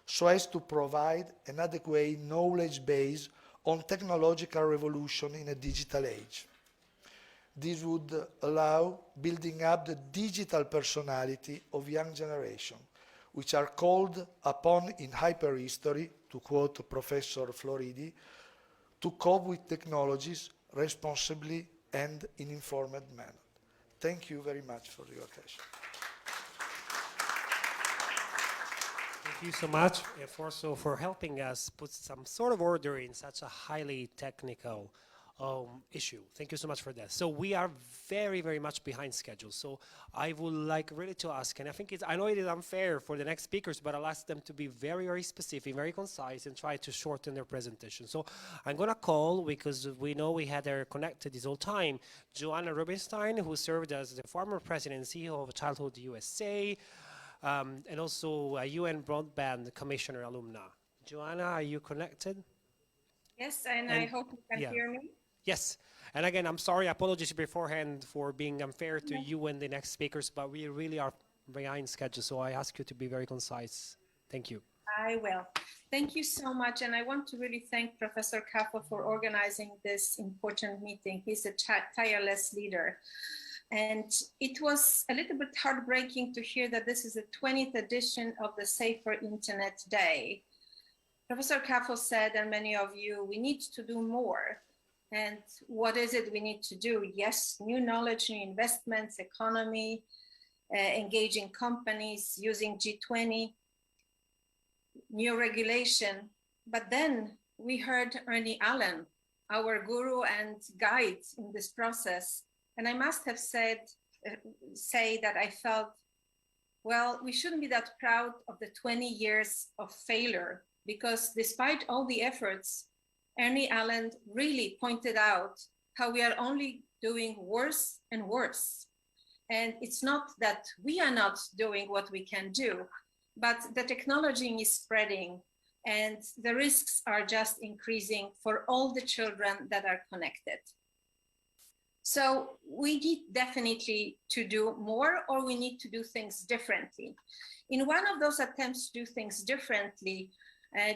so as to provide an adequate knowledge base on technological revolution in a digital age. This would allow building up the digital personality of young generation, which are called upon in hyperhistory, to quote Professor Floridi, to cope with technologies responsibly and in informed manner. Thank you very much for your attention. Thank you so much for helping us put some sort of order in such a highly technical issue. Thank you so much for that. So we are very, very much behind schedule. So I would like really to ask, and I know it is unfair for the next speakers, but I'll ask them to be very, very specific, very concise, and try to shorten their presentation. So I'm going to call, because we know we had her connected this whole time, Joanna Rubinstein, who served as the former president and CEO of Childhood USA, and also a UN Broadband Commissioner alumna. Joanna, are you connected? Yes, and I hope you can hear me. Yes, and again, I'm sorry, apologies beforehand for being unfair to you and the next speakers, but we really are behind schedule, so I ask you to be very concise. Thank you. I will. Thank you so much, and I want to really thank Professor Caffo for organizing this important meeting. He's a tireless leader. And it was a little bit heartbreaking to hear that this is the 20th edition of the Safer Internet Day. Professor Caffo said, and many of you, we need to do more. And what is it we need to do? Yes, new knowledge, new investments, economy, engaging companies, using G20, new regulation. But then we heard Ernie Allen, our guru and guide in this process. And I must have say that I felt, well, we shouldn't be that proud of the 20 years of failure, because despite all the efforts, Ernie Allen really pointed out how we are only doing worse and worse. And it's not that we are not doing what we can do, but the technology is spreading and the risks are just increasing for all the children that are connected. So we need definitely to do more, or we need to do things differently. In one of those attempts to do things differently,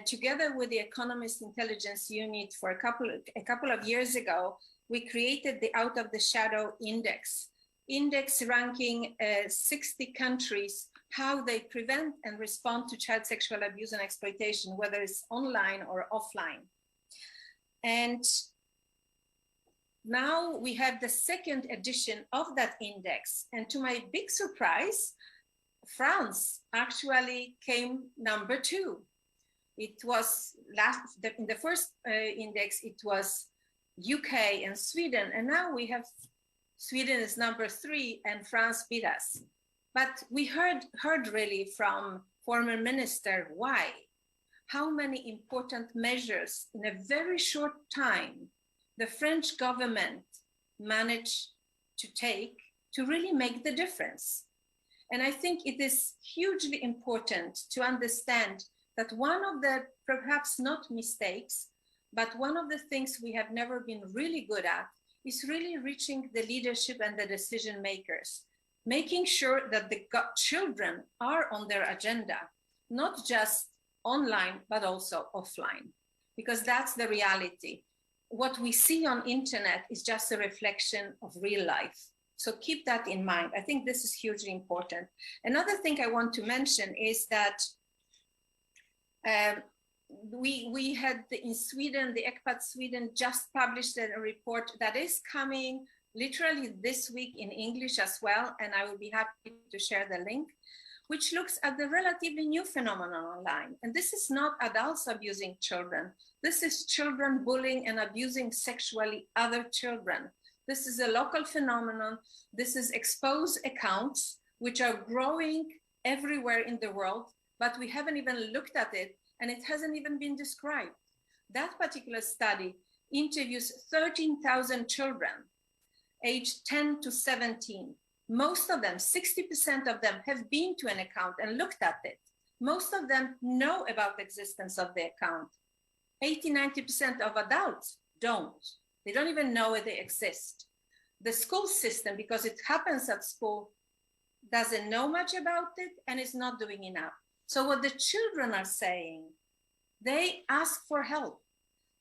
together with the Economist Intelligence Unit for a couple of years ago, we created the Out of the Shadow Index ranking 60 countries, how they prevent and respond to child sexual abuse and exploitation, whether it's online or offline. And now we have the second edition of that index. And to my big surprise, France actually came number 2. It was in the first index, it was UK and Sweden. And now we have Sweden is number 3 and France beat us. But we heard really from former minister why, how many important measures in a very short time the French government managed to take to really make the difference. And I think it is hugely important to understand that one of the, perhaps not mistakes, but one of the things we have never been really good at is really reaching the leadership and the decision makers, making sure that the children are on their agenda, not just online, but also offline, because that's the reality. What we see on internet is just a reflection of real life. So keep that in mind. I think this is hugely important. Another thing I want to mention is that we had in Sweden, the ECPAT Sweden just published a report that is coming literally this week in English as well, and I will be happy to share the link, which looks at the relatively new phenomenon online. And this is not adults abusing children. This is children bullying and abusing sexually other children. This is a local phenomenon. This is exposed accounts, which are growing everywhere in the world, but we haven't even looked at it, and it hasn't even been described. That particular study interviews 13,000 children, aged 10 to 17. Most of them, 60% of them, have been to an account and looked at it. Most of them know about the existence of the account. 80–90% of adults don't. They don't even know where they exist. The school system, because it happens at school, doesn't know much about it and is not doing enough. So what the children are saying, they ask for help.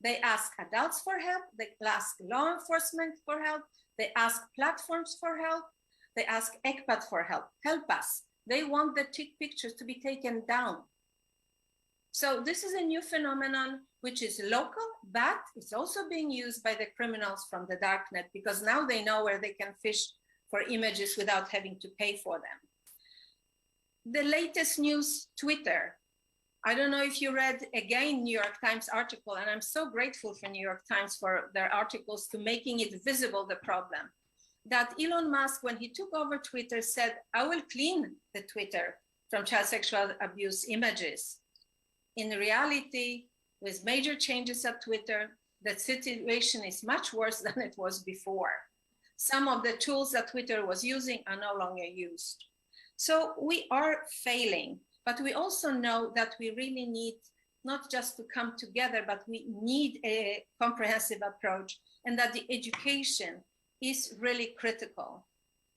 They ask adults for help. They ask law enforcement for help. They ask platforms for help. They ask ECPAT for help. Help us. They want the pictures to be taken down. So this is a new phenomenon which is local, but it's also being used by the criminals from the darknet, because now they know where they can fish for images without having to pay for them. The latest news, Twitter. I don't know if you read again New York Times article, and I'm so grateful for New York Times for their articles to making it visible, the problem. That Elon Musk, when he took over Twitter, said, I will clean the Twitter from child sexual abuse images. In reality, with major changes at Twitter, the situation is much worse than it was before. Some of the tools that Twitter was using are no longer used. So we are failing, but we also know that we really need not just to come together, but we need a comprehensive approach, and that the education is really critical.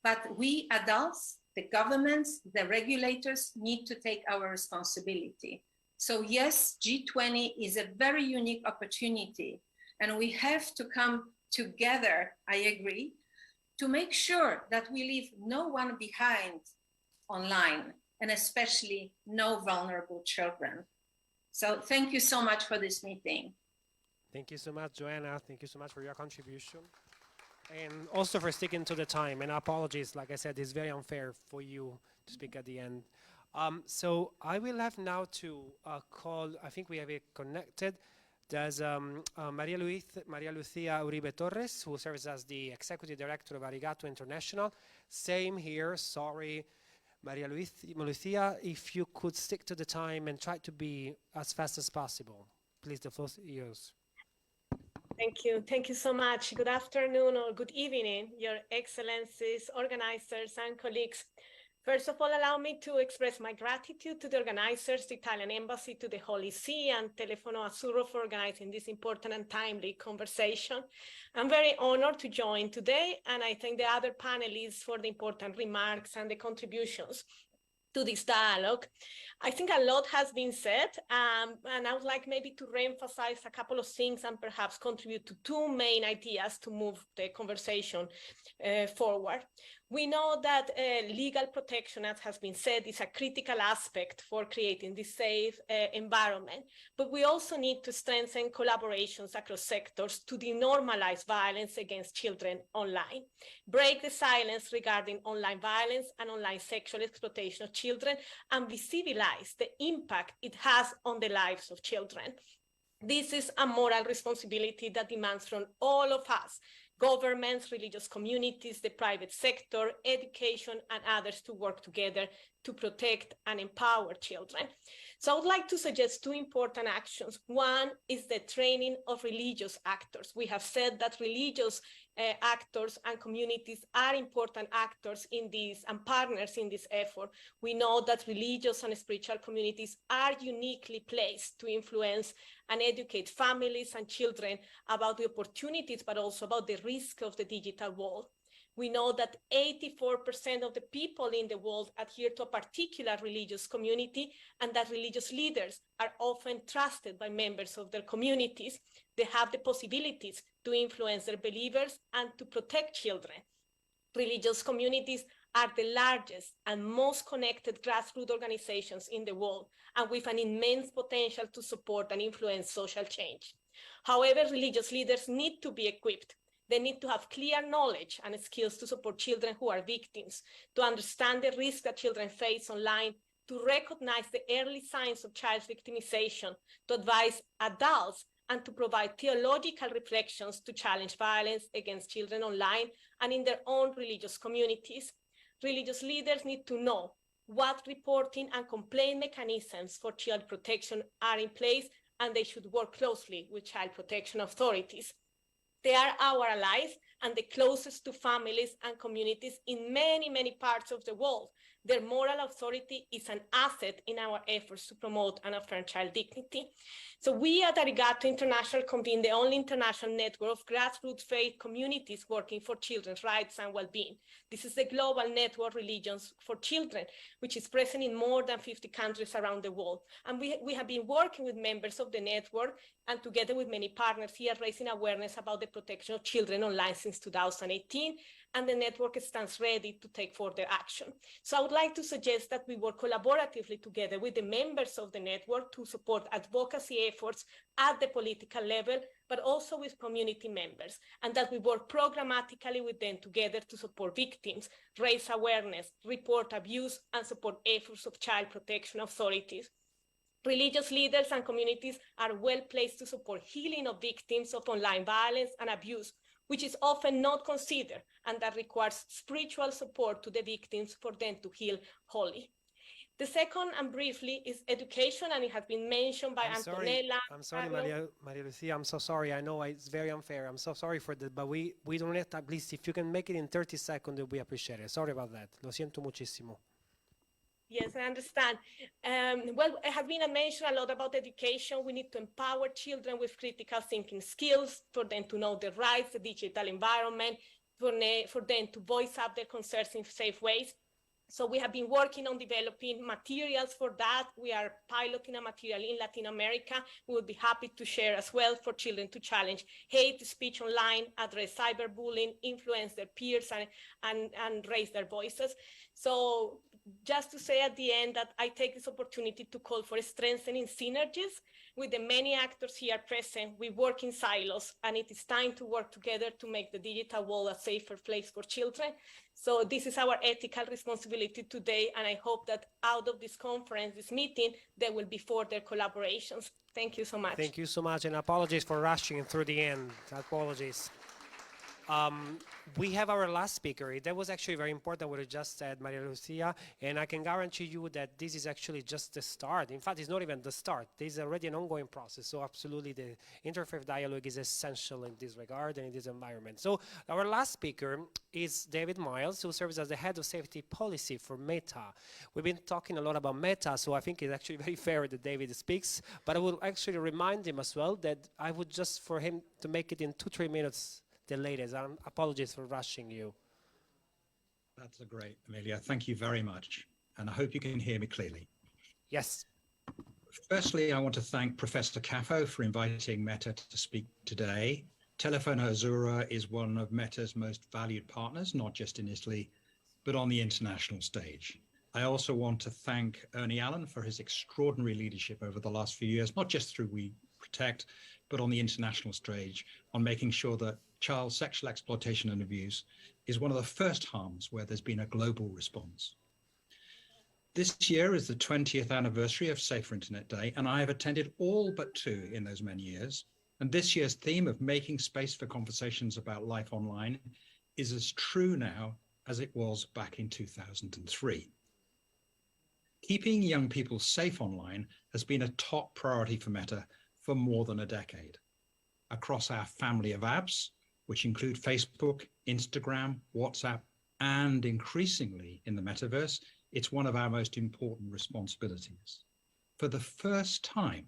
But we adults, the governments, the regulators need to take our responsibility. So yes, G20 is a very unique opportunity, and we have to come together, I agree, to make sure that we leave no one behind online, and especially no vulnerable children. So thank you so much for this meeting. Thank you so much, Joanna. Thank you so much for your contribution. And also for sticking to the time. And apologies, like I said, it's very unfair for you to speak at the end. So I will have now to call, I think we have it connected. There's Maria Lucia Uribe Torres, who serves as the Executive Director of Arigato International. Same here, sorry. Maria Lucia, if you could stick to the time and try to be as fast as possible. Please, the floor is yours. Thank you. Thank you so much. Good afternoon or good evening, Your Excellencies, organizers, and colleagues. First of all, allow me to express my gratitude to the organizers, the Italian Embassy, to the Holy See, and Telefono Azzurro for organizing this important and timely conversation. I'm very honored to join today, and I thank the other panelists for the important remarks and the contributions to this dialogue. I think a lot has been said, and I would like maybe to reemphasize a couple of things and perhaps contribute to two main ideas to move the conversation forward. We know that legal protection, as has been said, is a critical aspect for creating this safe environment, but we also need to strengthen collaborations across sectors to denormalize violence against children online, break the silence regarding online violence and online sexual exploitation of children, and visibilize the impact it has on the lives of children. This is a moral responsibility that demands from all of us, governments, religious communities, the private sector, education, and others to work together to protect and empower children. So I would like to suggest two important actions. One is the training of religious actors. We have said that religious actors and communities are important actors in this and partners in this effort. We know that religious and spiritual communities are uniquely placed to influence and educate families and children about the opportunities, but also about the risk of the digital world. We know that 84% of the people in the world adhere to a particular religious community, and that religious leaders are often trusted by members of their communities. They have the possibilities to influence their believers and to protect children. Religious communities are the largest and most connected grassroots organizations in the world, and with an immense potential to support and influence social change. However, religious leaders need to be equipped. They need to have clear knowledge and skills to support children who are victims, to understand the risks that children face online, to recognize the early signs of child victimization, to advise adults, and to provide theological reflections to challenge violence against children online and in their own religious communities. Religious leaders need to know what reporting and complaint mechanisms for child protection are in place, and they should work closely with child protection authorities. They are our allies and the closest to families and communities in many, many parts of the world. Their moral authority is an asset in our efforts to promote and affirm child dignity. So we at Arigato International convene the only international network of grassroots faith communities working for children's rights and well-being. This is the global network Religions for Children, which is present in more than 50 countries around the world. And we have been working with members of the network and together with many partners here, raising awareness about the protection of children online since 2018, and the network stands ready to take further action. So I would like to suggest that we work collaboratively together with the members of the network to support advocacy efforts at the political level, but also with community members, and that we work programmatically with them together to support victims, raise awareness, report abuse, and support efforts of child protection authorities. Religious leaders and communities are well placed to support healing of victims of online violence and abuse, which is often not considered, and that requires spiritual support to the victims for them to heal wholly. The second, and briefly, is education, and it has been mentioned by Antonella. I'm sorry, Maria Lucia, I'm so sorry. I know it's very unfair. I'm so sorry for that, but we don't have, at least if you can make it in 30 seconds, we appreciate it. Sorry about that. Lo siento muchísimo. Yes, I understand. Well, it has been mentioned a lot about education. We need to empower children with critical thinking skills, for them to know their rights, the digital environment, for them to voice up their concerns in safe ways. So we have been working on developing materials for that. We are piloting a material in Latin America. We would be happy to share as well for children to challenge hate speech online, address cyberbullying, influence their peers, and raise their voices. So just to say at the end that I take this opportunity to call for strengthening synergies with the many actors here present. We work in silos, and it is time to work together to make the digital world a safer place for children. So this is our ethical responsibility today, and I hope that out of this conference, this meeting, there will be further collaborations. Thank you so much. Thank you so much, and apologies for rushing through the end. Apologies. We have our last speaker. That was actually very important what you just said, Maria Lucia, and I can guarantee you that this is actually just the start. In fact, it's not even the start. This is already an ongoing process, so absolutely the interfaith dialogue is essential in this regard and in this environment. So our last speaker is David Miles, who serves as the head of safety policy for Meta. We've been talking a lot about Meta, so I think it's actually very fair that David speaks, but I will actually remind him as well that I would just for him to make it in 2-3 minutes the latest. Apologies for rushing you. That's great, Amelia. Thank you very much. And I hope you can hear me clearly. Yes. Firstly, I want to thank Professor Caffo for inviting Meta to speak today. Telefono Azzurro is one of Meta's most valued partners, not just in Italy, but on the international stage. I also want to thank Ernie Allen for his extraordinary leadership over the last few years, not just through We Protect, but on the international stage, on making sure that child sexual exploitation and abuse is one of the first harms where there's been a global response. This year is the 20th anniversary of Safer Internet Day, and I have attended all but 2 in those many years. And this year's theme of making space for conversations about life online is as true now as it was back in 2003. Keeping young people safe online has been a top priority for Meta for more than a decade. Across our family of apps, which include Facebook, Instagram, WhatsApp, and increasingly in the metaverse, it's one of our most important responsibilities. For the first time,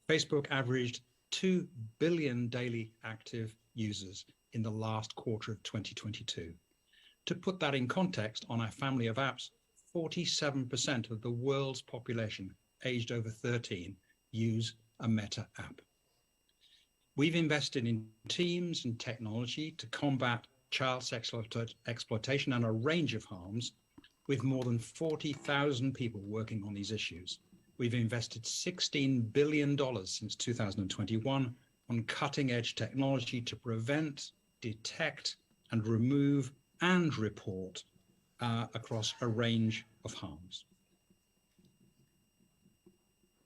Facebook averaged 2 billion daily active users in the last quarter of 2022. To put that in context, on our family of apps, 47% of the world's population aged over 13 use a Meta app. We've invested in teams and technology to combat child sexual exploitation and a range of harms, with more than 40,000 people working on these issues. We've invested $16 billion since 2021 on cutting-edge technology to prevent, detect, and remove and report across a range of harms.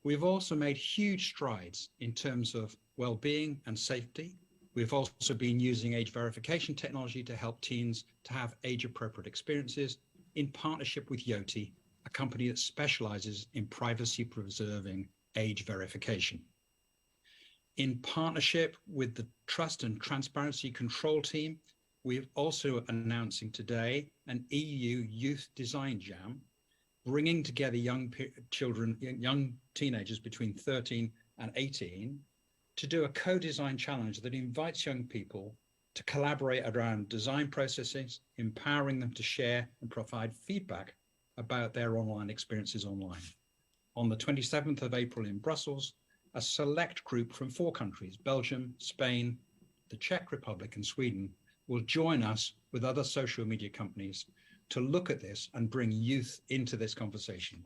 We've also made huge strides in terms of well-being and safety. We've also been using age verification technology to help teens to have age-appropriate experiences in partnership with Yoti, a company that specializes in privacy-preserving age verification. In partnership with the Trust and Transparency Control Team, we're also announcing today an EU Youth Design Jam, bringing together young teenagers between 13 and 18 to do a co-design challenge that invites young people to collaborate around design processes, empowering them to share and provide feedback about their online experiences online. On the 27th of April in Brussels, a select group from 4 countries, Belgium, Spain, the Czech Republic, and Sweden, will join us with other social media companies to look at this and bring youth into this conversation.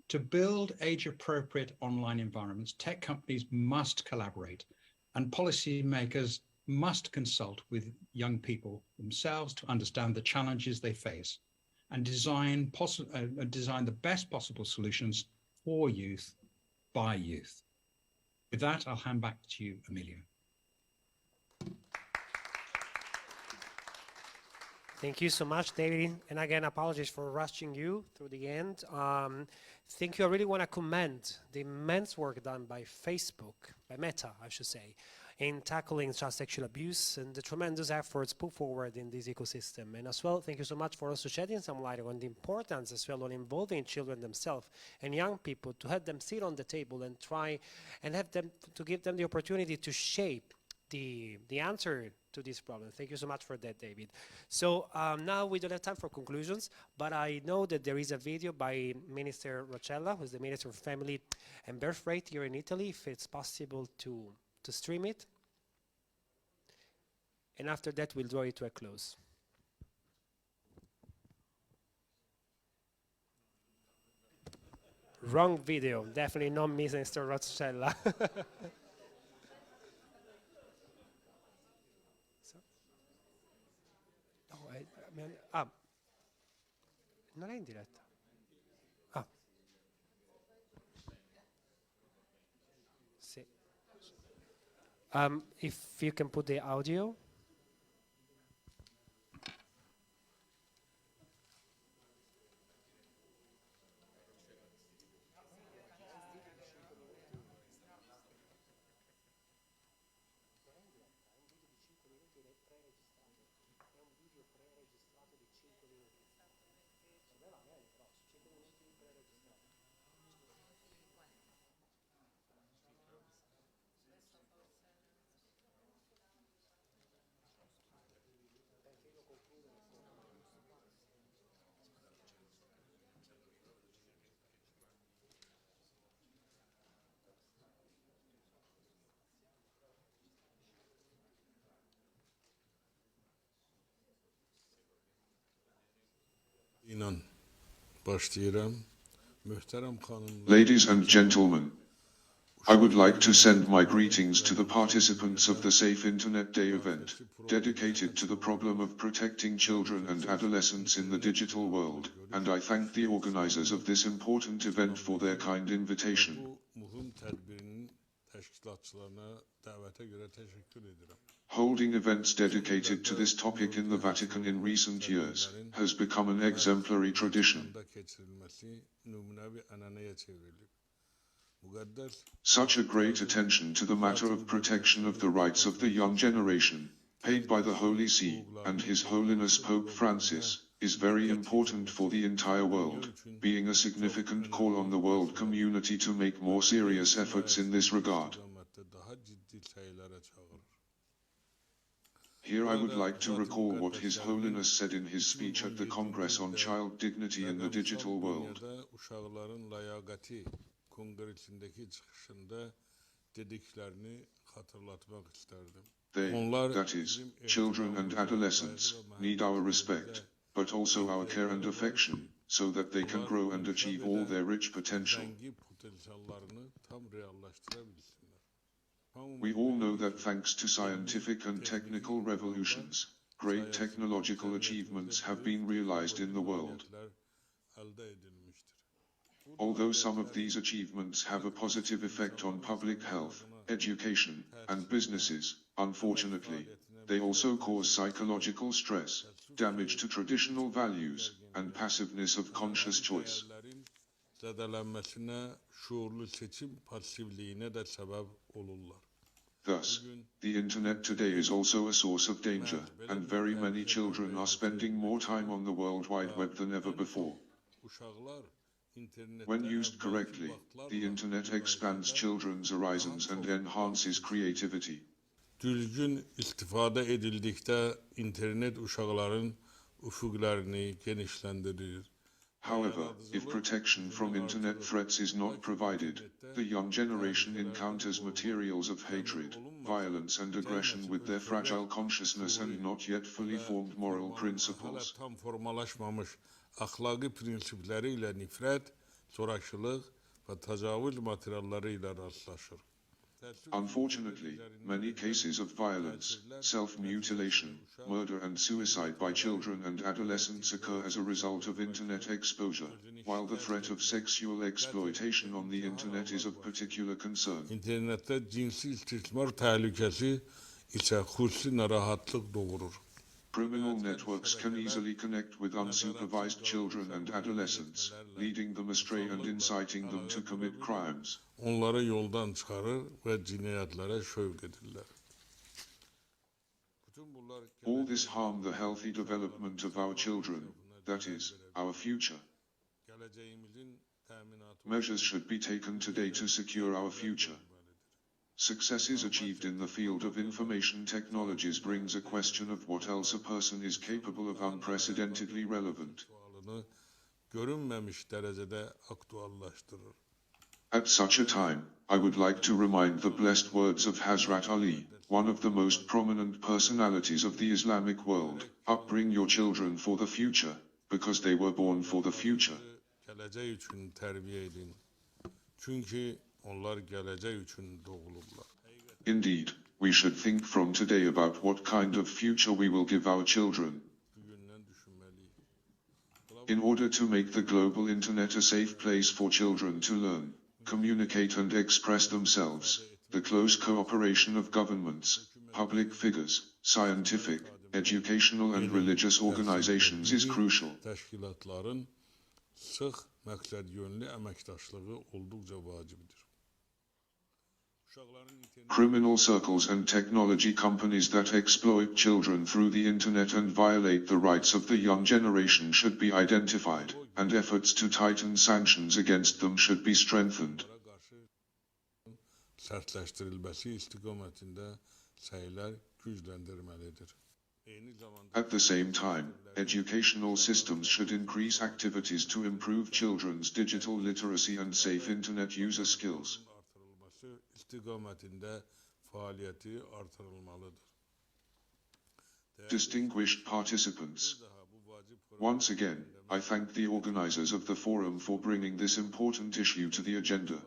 To build age-appropriate online environments, tech companies must collaborate, and policymakers must consult with young people themselves to understand the challenges they face and design the best possible solutions for youth by youth. With that, I'll hand back to you, Amelia. Thank you so much, David. And again, apologies for rushing you through the end. Thank you. I really want to commend the immense work done by Facebook, by Meta, I should say, in tackling child sexual abuse and the tremendous efforts put forward in this ecosystem. And as well, thank you so much for also shedding some light on the importance as well on involving children themselves and young people to have them sit on the table and try and have them to give them the opportunity to shape the answer to this problem. Thank you so much for that, David. So now we don't have time for conclusions, but I know that there is a video by Minister Roccella, who's the Minister of Family and Birth Rate here in Italy, if it's possible to stream it. And after that, we'll draw it to a close. Wrong video, definitely not Mr. Roccella. Non è in diretta. Ah. Sì. If you can put the audio. Ladies and gentlemen, I would like to send my greetings to the participants of the Safe Internet Day event, dedicated to the problem of protecting children and adolescents in the digital world, and I thank the organizers of this important event for their kind invitation. Holding events dedicated to this topic in the Vatican in recent years has become an exemplary tradition. Such a great attention to the matter of protection of the rights of the young generation, paid by the Holy See and His Holiness Pope Francis, is very important for the entire world, being a significant call on the world community to make more serious efforts in this regard. Here I would like to recall what His Holiness said in his speech at the Congress on Child Dignity in the Digital World. They, that is, children and adolescents, need our respect, but also our care and affection, so that they can grow and achieve all their rich potential. We all know that thanks to scientific and technical revolutions, great technological achievements have been realized in the world. Although some of these achievements have a positive effect on public health, education, and businesses, unfortunately, they also cause psychological stress, damage to traditional values, and passiveness of conscious choice. Thus, the internet today is also a source of danger, and very many children are spending more time on the World Wide Web than ever before. When used correctly, the internet expands children's horizons and enhances creativity. Düzgün istifade edildikdə internet uşaqların üfüqlərini genişləndirir. However, if protection from internet threats is not provided, the young generation encounters materials of hatred, violence and aggression with their fragile consciousness and not yet fully formed moral principles. Tam formalaşmamış əxlaqi prinsipləri ilə nifrət, zorakılıq və təcavüz materialları ilə rastlaşır. Unfortunately, many cases of violence, self-mutilation, murder and suicide by children and adolescents occur as a result of internet exposure, while the threat of sexual exploitation on the internet is of particular concern. İnternetdə cinsi istismar təhlükəsi isə xüsusi narahatlıq doğurur. Criminal networks can easily connect with unsupervised children and adolescents, leading them astray and inciting them to commit crimes. Onları yoldan çıxarır və cinayətlərə şövq edirlər. All this harm the healthy development of our children, that is, our future. Measures should be taken today to secure our future. Successes achieved in the field of information technologies brings a question of what else a person is capable of unprecedentedly relevant. Görünməmiş dərəcədə aktuallaşdırır. At such a time, I would like to remind the blessed words of Hazrat Ali, one of the most prominent personalities of the Islamic world, upbring your children for the future, because they were born for the future. Gələcək üçün tərbiyə edin. Çünkü onlar geleceği için doğulurlar. Indeed, we should think from today about what kind of future we will give our children. In order to make the global internet a safe place for children to learn, communicate and express themselves, the close cooperation of governments, public figures, scientific, educational and religious organizations is crucial. Təşkilatların sıx məqsəd yönlü əməkdaşlığı olduqca vacibdir. Criminal circles and technology companies that exploit children through the internet and violate the rights of the young generation should be identified, and efforts to tighten sanctions against them should be strengthened. Sərtləşdirilməsi istiqamətində səylər gücləndirməlidir. At the same time, educational systems should increase activities to improve children's digital literacy and safe internet user skills. İstiqamətində fəaliyyəti artırılmalıdır. Distinguished participants, once again, I thank the organizers of the forum for bringing this important issue to the agenda.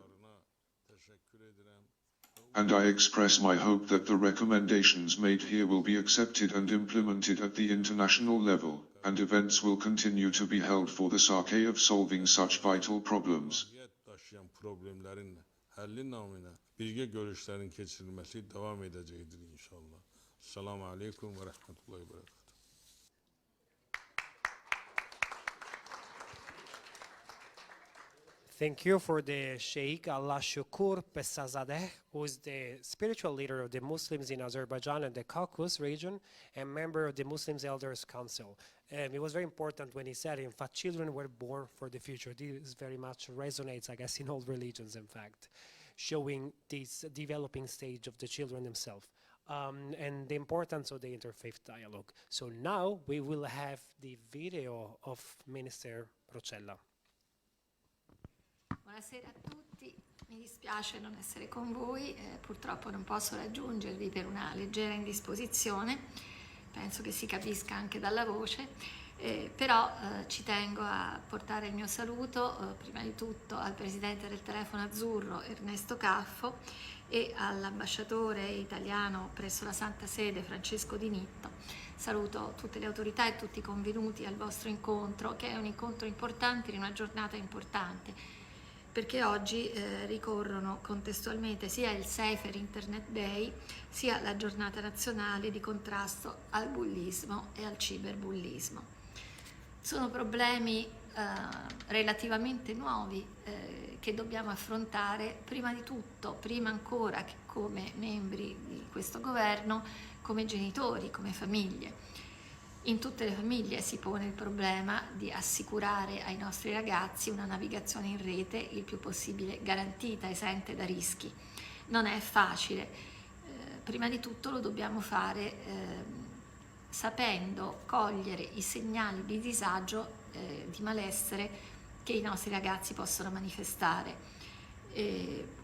And I express my hope that the recommendations made here will be accepted and implemented at the international level, and events will continue to be held for the sake of solving such vital problems. Problemlərin həlli naminə birgə görüşlərin keçirilməsi davam edəcəkdir inşallah. Assalamu aleykum və rəhmətullahi və bərəkatuhu. Thank you for the Sheikh Allah Shukur Pesazadeh, who is the spiritual leader of the Muslims in Azerbaijan and the Caucasus region and member of the Muslims Elders Council. It was very important when he said, in fact, children were born for the future. This very much resonates, I guess, in all religions, in fact, showing this developing stage of the children themselves. And the importance of the interfaith dialogue. So now we will have the video of Minister Procella. Buonasera a tutti, mi dispiace non essere con voi, purtroppo non posso raggiungervi per una leggera indisposizione, penso che si capisca anche dalla voce, però ci tengo a portare il mio saluto prima di tutto al Presidente del Telefono Azzurro Ernesto Caffo e all'ambasciatore italiano presso la Santa Sede Francesco Di Nitto. Saluto tutte le autorità e tutti i convenuti al vostro incontro, che è un incontro importante in una giornata importante, perché oggi ricorrono contestualmente sia il Safer Internet Day sia la giornata nazionale di contrasto al bullismo e al ciberbullismo. Sono problemi relativamente nuovi che dobbiamo affrontare prima di tutto, prima ancora che come membri di questo governo, come genitori, come famiglie. In tutte le famiglie si pone il problema di assicurare ai nostri ragazzi una navigazione in rete il più possibile garantita, esente da rischi. Non è facile, prima di tutto lo dobbiamo fare sapendo cogliere i segnali di disagio, di malessere che i nostri ragazzi possono manifestare,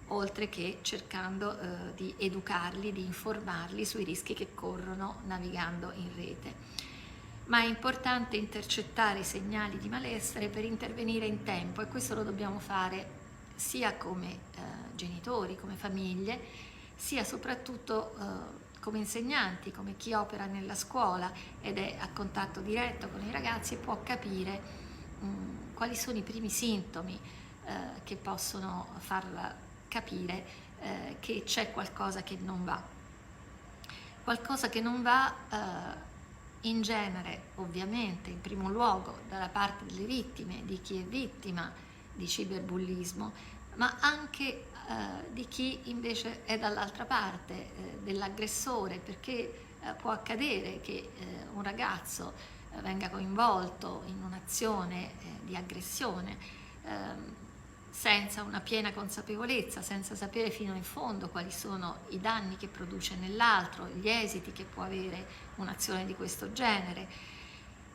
oltre che cercando di educarli, di informarli sui rischi che corrono navigando in rete. Ma è importante intercettare i segnali di malessere per intervenire in tempo, e questo lo dobbiamo fare sia come genitori, come famiglie, sia soprattutto come insegnanti, come chi opera nella scuola ed è a contatto diretto con i ragazzi e può capire quali sono i primi sintomi che possono far capire che c'è qualcosa che non va. Qualcosa che non va in genere, ovviamente, in primo luogo dalla parte delle vittime, di chi è vittima di ciberbullismo, ma anche di chi invece è dall'altra parte, dell'aggressore, perché può accadere che un ragazzo venga coinvolto in un'azione di aggressione senza una piena consapevolezza, senza sapere fino in fondo quali sono i danni che produce nell'altro, gli esiti che può avere un'azione di questo genere,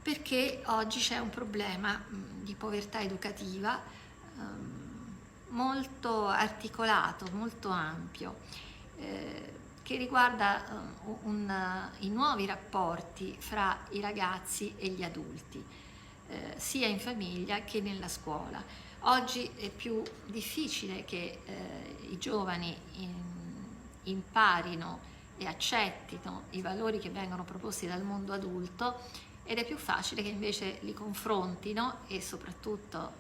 perché oggi c'è un problema di povertà educativa molto articolato, molto ampio, che riguarda i nuovi rapporti fra i ragazzi e gli adulti, sia in famiglia che nella scuola. Oggi è più difficile che i giovani imparino e accettino i valori che vengono proposti dal mondo adulto, ed è più facile che invece li confrontino e soprattutto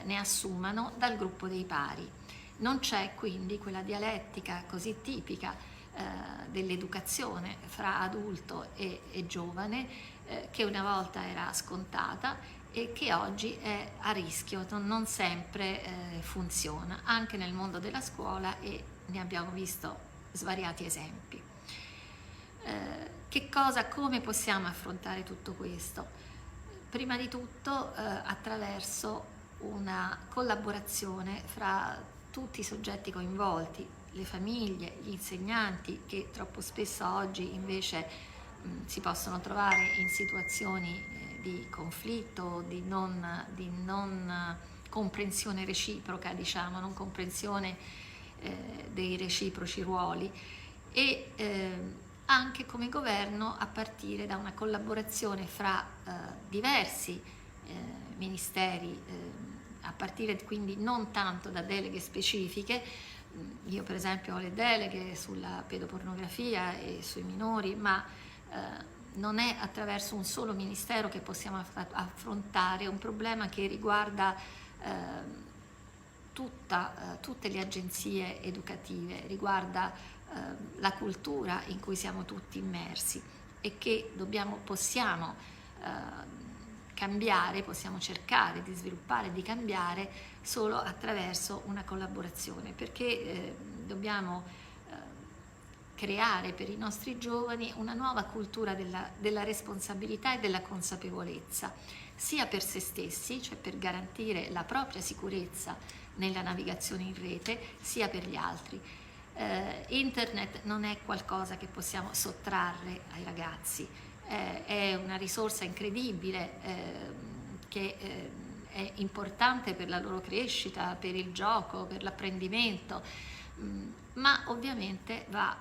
ne assumano dal gruppo dei pari. Non c'è quindi quella dialettica così tipica dell'educazione fra adulto e giovane che una volta era scontata e che oggi è a rischio, non sempre funziona, anche nel mondo della scuola, e ne abbiamo visto svariati esempi. Come possiamo affrontare tutto questo? Prima di tutto attraverso una collaborazione fra tutti i soggetti coinvolti, le famiglie, gli insegnanti, che troppo spesso oggi invece si possono trovare in situazioni di conflitto, di non comprensione reciproca, diciamo, non comprensione dei reciproci ruoli, e anche come governo a partire da una collaborazione fra diversi ministeri, a partire quindi non tanto da deleghe specifiche. Io per esempio ho le deleghe sulla pedopornografia e sui minori, ma non è attraverso un solo ministero che possiamo affrontare un problema che riguarda tutte le agenzie educative, riguarda la cultura in cui siamo tutti immersi e che possiamo cambiare, possiamo cercare di sviluppare e di cambiare solo attraverso una collaborazione, perché dobbiamo creare per i nostri giovani una nuova cultura della responsabilità e della consapevolezza, sia per se stessi, cioè per garantire la propria sicurezza nella navigazione in rete, sia per gli altri. Internet non è qualcosa che possiamo sottrarre ai ragazzi, è una risorsa incredibile che è importante per la loro crescita, per il gioco, per l'apprendimento, ma ovviamente va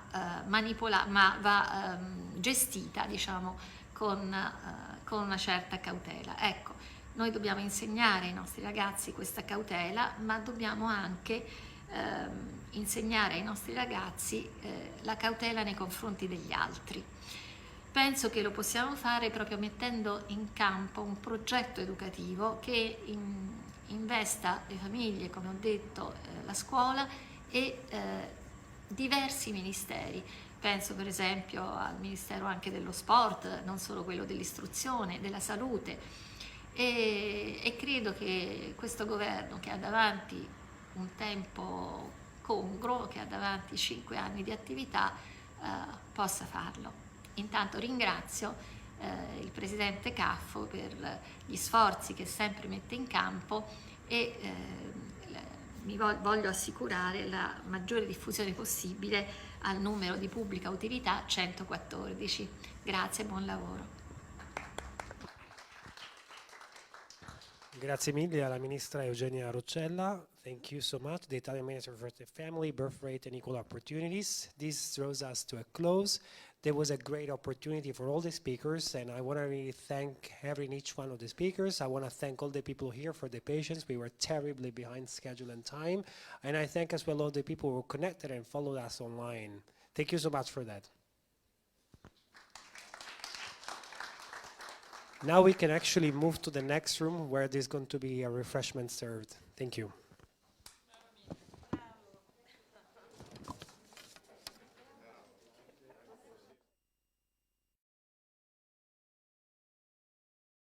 gestita, diciamo, con una certa cautela. Ecco, noi dobbiamo insegnare ai nostri ragazzi questa cautela, ma dobbiamo anche insegnare ai nostri ragazzi la cautela nei confronti degli altri. Penso che lo possiamo fare proprio mettendo in campo un progetto educativo che investa le famiglie, come ho detto, la scuola e diversi ministeri. Penso per esempio al Ministero anche dello Sport, non solo quello dell'istruzione, della salute, e credo che questo governo, che ha davanti un tempo congruo, che ha davanti 5 anni di attività, possa farlo. Intanto ringrazio il Presidente Caffo per gli sforzi che sempre mette in campo e voglio assicurare la maggiore diffusione possibile al numero di pubblica utilità 114. Grazie e buon lavoro. Grazie mille alla Ministra Eugenia Roccella. Thank you so much, the Italian Minister for the Family, Birth Rate and Equal Opportunities. This draws us to a close. There was a great opportunity for all the speakers, and I want to really thank every and each one of the speakers. I want to thank all the people here for the patience. We were terribly behind schedule and time. And I thank as well all the people who connected and followed us online. Thank you so much for that. Now we can actually move to the next room where there's going to be a refreshment served. Thank you.